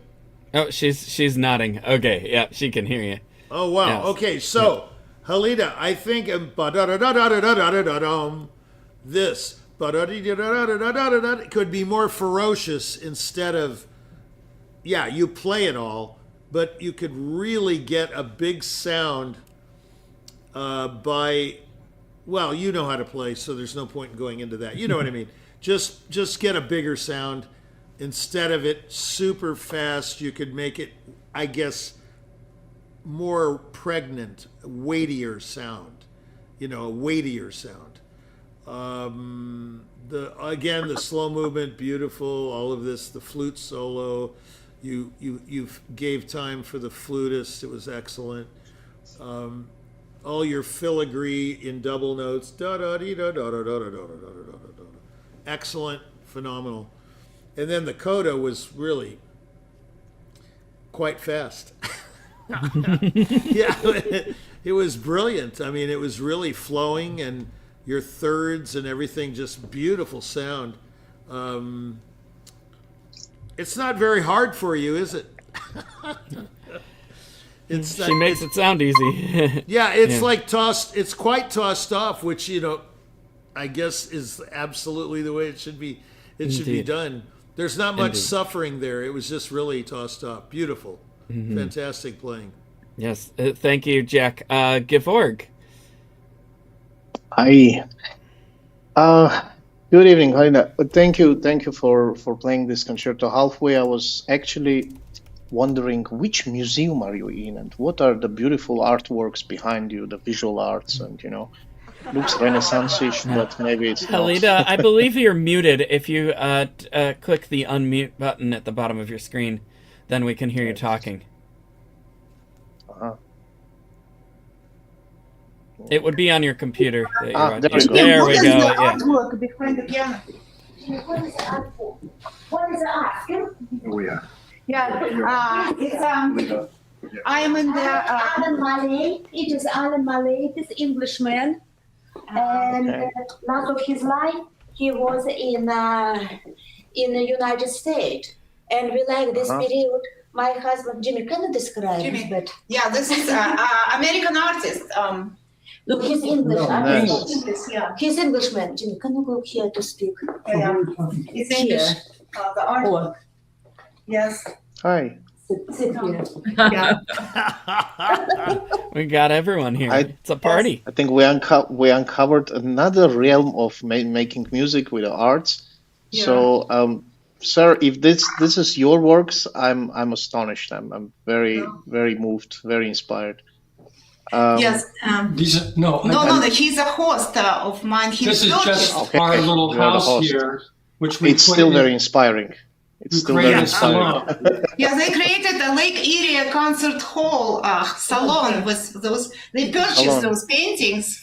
Oh, she's nodding. Okay, yeah, she can hear you. Oh, wow. Yes. Okay, so, Halida, I think this could be more ferocious instead of, yeah, you play it all, but you could really get a big sound by, well, you know how to play, so there's no point in going into that. You know what I mean? Just get a bigger sound. Instead of it super fast, you could make it, I guess, more pregnant, weightier sound. A weightier sound. The slow movement, beautiful. All of this, the flute solo. You gave time for the flutist. It was excellent. All your filigree in double notes. Da da dee da da da da da da da da da da. Excellent, phenomenal. And then the coda was really quite fast. Yeah, it was brilliant. I mean, it was really flowing, and your thirds and everything, just beautiful sound. It's not very hard for you, is it? She makes it sound easy. Yeah, it's like tossed. It's quite tossed off, which I guess is absolutely the way it should be. It should be done. There's not much suffering there. It was just really tossed off. Beautiful. Mm-hmm. Fantastic playing. Yes. Thank you, Jack. Gevorg. Hi. Good evening, Halina. Thank you for playing this concerto. Halfway, I was actually wondering which museum are you in, and what are the beautiful artworks behind you, the visual arts, and looks Renaissance-ish, but maybe it's not. Halida, I believe you're muted. If you click the unmute button at the bottom of your screen, then we can hear you talking. Uh-huh. It would be on your computer. There we go. Yeah. Artwork behind the piano. What is the art? Oh, yeah. Yeah, it's I am in the Alan Malay. It is Alan Malay, this Englishman, and last of his life he was in the United States, and we like this period. My husband Jimmy, can you describe Jimmy? But Yeah, this is American artist. look, he's English. No, I nice. think English. Yeah, he's Englishman. Jimmy, can you go here to speak? Yeah, it's English. The artwork. Yes. Hi. Sit here. Yeah. We got everyone here. It's a party. I think we uncovered another realm of making music with the arts. Yeah. So, sir, if this is your works, I'm astonished. I'm very very moved, very inspired. Yes. These are, no, He's a host of mine. this is just our little You are the house host. here, which we It's put still in- very inspiring. It's we still very created inspiring. salon. Yeah, they created a Lake Erie concert hall salon with those. They purchased Salon. those paintings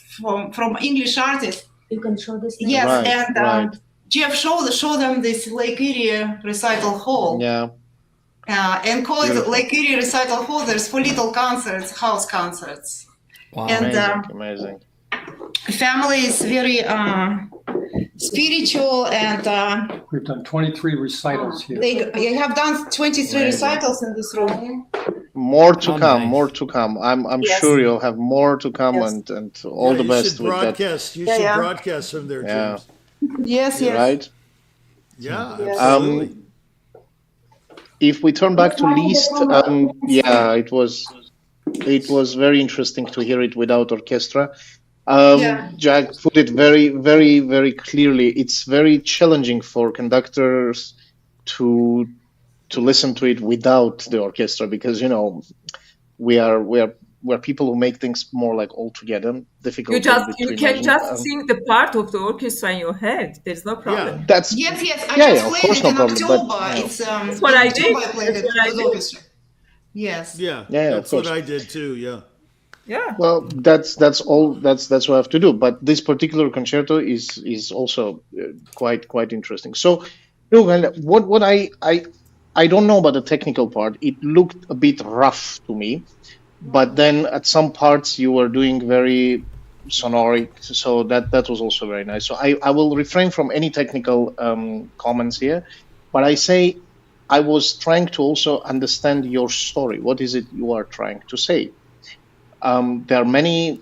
from English artists. You can show this. Yes, Right, and right. Jeff showed them this Lake Erie recital hall. Yeah. And call it Beautiful. Lake Erie recital hall. There's for little concerts, house concerts. Wow. And Amazing. family is very spiritual, and We've done 23 recitals here. they have done 23 Amazing. recitals in this room. More to Oh, come. nice. More to come. I'm Yes. sure you'll have more to come, Yes. and all the you best should with that. broadcast. You Yeah, should yeah. broadcast from there, Yeah. James. Yes, yes. Right. Yeah, Yes. absolutely. If we turn back to Liszt, yeah, it was very interesting to hear it without orchestra. Yeah. Jack put it very, very, very clearly. It's very challenging for conductors to listen to it without the orchestra, because we are where people who make things more like all together, difficult. You can just sing the part of the orchestra in your head. There's no problem. That's yes. I just played it in October. It's that's what I did. I played it with orchestra. Yes. Yeah. Yeah, That's what I did too. Yeah. Yeah. Well, that's what I have to do. But this particular concerto is also quite interesting. So, look, what I don't know about the technical part. It looked a bit rough to me, but then at some parts you were doing very sonoric, so that was also very nice. So I will refrain from any technical comments here, but I say I was trying to also understand your story. What is it you are trying to say? There are many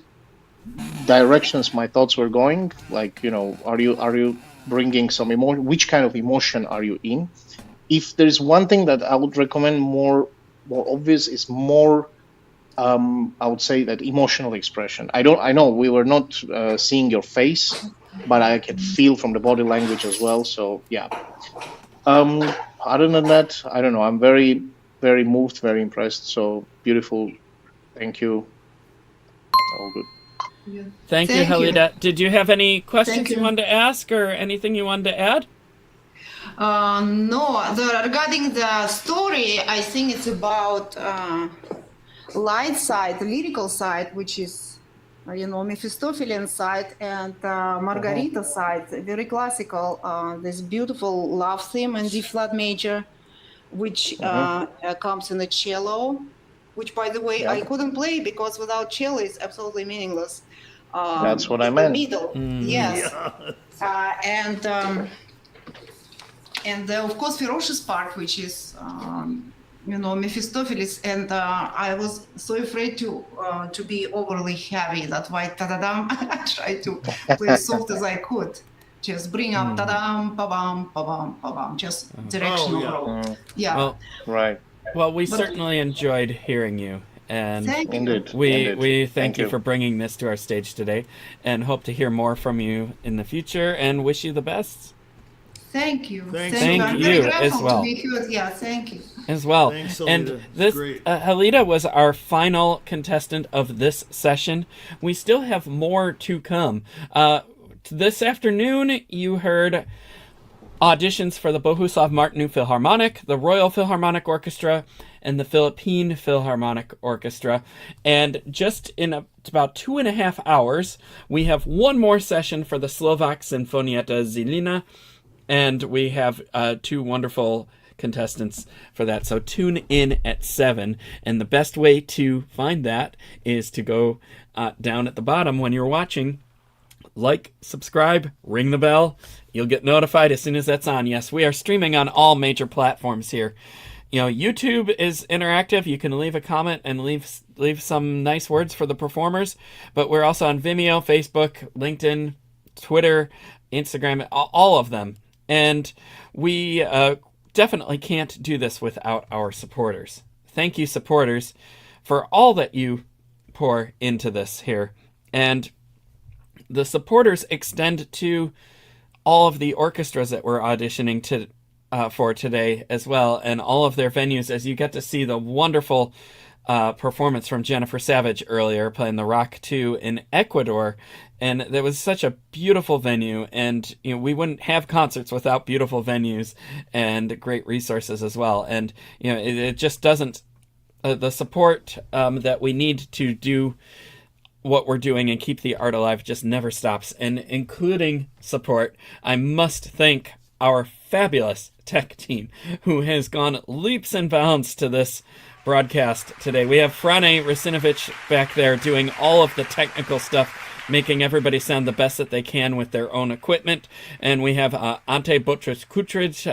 directions my thoughts were going. Like, are you bringing some emotion? Which kind of emotion are you in? If there's one thing that I would recommend more obvious is more, I would say that emotional expression. I know we were not seeing your face, but I can feel from the body language as well. So yeah. Other than that, I don't know. I'm very, very moved, very impressed. So beautiful. Thank you. All good. Thank you, Halida. Did you have any questions you wanted to ask or anything you wanted to add? No. Regarding the story, I think it's about light side, the lyrical side, which is, Mephistophelian side, and Margarita side, very classical. This beautiful love theme in D flat major, which comes in the cello. Which, by the way, I couldn't play because without cello it's absolutely meaningless. That's what I meant. Middle, yes. And of course, ferocious part, which is Mephistopheles, and I was so afraid to be overly heavy. That's why ta-da-dam. I tried to play as soft as I could. Just bring up ta-dam, pa-bam, pa-bam, pa-bam. Just directional. Yeah. Well, right. Well, we certainly enjoyed hearing you, and Indeed. we thank you for bringing this to our stage today, and hope to hear more from you in the future, and wish you the best. Thank you. Thank I'm you very grateful as well. to be here. Yeah, thank you. As well. Thanks, and Halida. this Great. Halida was our final contestant of this session. We still have more to come. This afternoon, you heard auditions for the Bohuslav Martinu Philharmonic, the Royal Philharmonic Orchestra, and the Philippine Philharmonic Orchestra. And just in about 2.5 hours, we have one more session for the Slovak Sinfonietta Zilina, and we have 2 wonderful contestants for that. So tune in at 7, and the best way to find that is to go down at the bottom when you're watching. Like, subscribe, ring the bell. You'll get notified as soon as that's on. Yes, we are streaming on all major platforms here. YouTube is interactive. You can leave a comment and leave some nice words for the performers. But we're also on Vimeo, Facebook, LinkedIn, Twitter, Instagram, all of them. And we definitely can't do this without our supporters. Thank you, supporters, for all that you pour into this here. And the supporters extend to all of the orchestras that we're auditioning for today as well, and all of their venues, as you get to see the wonderful performance from Jennifer Savage earlier, playing the Rock 2 in Ecuador. And there was such a beautiful venue, and we wouldn't have concerts without beautiful venues and great resources as well. And it just doesn't the support that we need to do what we're doing and keep the art alive just never stops. And including support, I must thank our fabulous tech team who has gone leaps and bounds to this broadcast today. We have Frane Rasinovic back there doing all of the technical stuff, making everybody sound the best that they can with their own equipment. And we have Ante Botras-Kutridge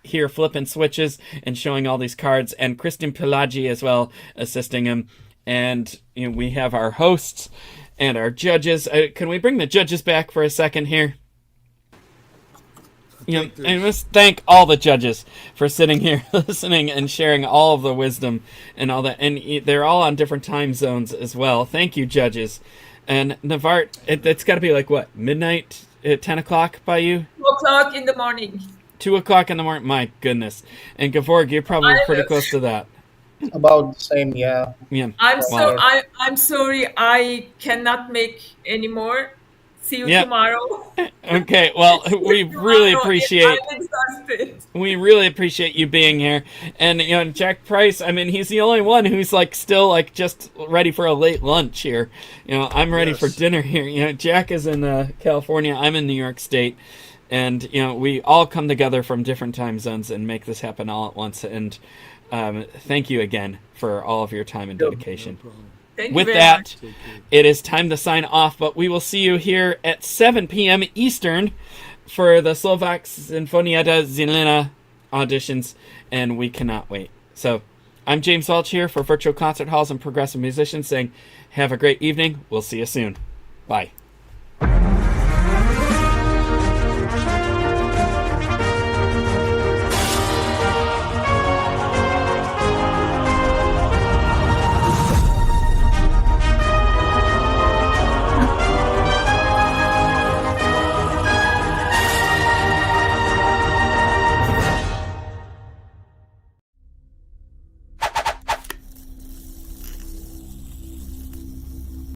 here flipping switches and showing all these cards, and Kristin Pelagi as well assisting him. And we have our hosts and our judges. Can we bring the judges back for a second here? And let's thank all the judges for sitting here, listening, and sharing all of the wisdom and all that. And they're all on different time zones as well. Thank you, judges. And Navart, it's got to be like, what, midnight at 10 o'clock by you? 2 o'clock in the morning. 2 o'clock in the morning? My goodness. And Gevorg, you're probably pretty close to that. About the same, yeah. Yeah. I'm sorry, I cannot make any more. See you tomorrow. Okay, well, we really appreciate I'm exhausted. we really appreciate you being here. And Jack Price, I mean, he's the only one who's like still like just ready for a late lunch here. I'm ready for dinner here. Jack is in California, I'm in New York State. And we all come together from different time zones and make this happen all at once. And thank you again for all of your time and dedication. With that, it is time to sign off, but we will see you here at 7 p.m. Eastern for the Slovak Sinfonietta Zilina auditions, and we cannot wait. So, I'm James Welch here for Virtual Concert Halls and Progressive Musicians saying, have a great evening. We'll see you soon. Bye.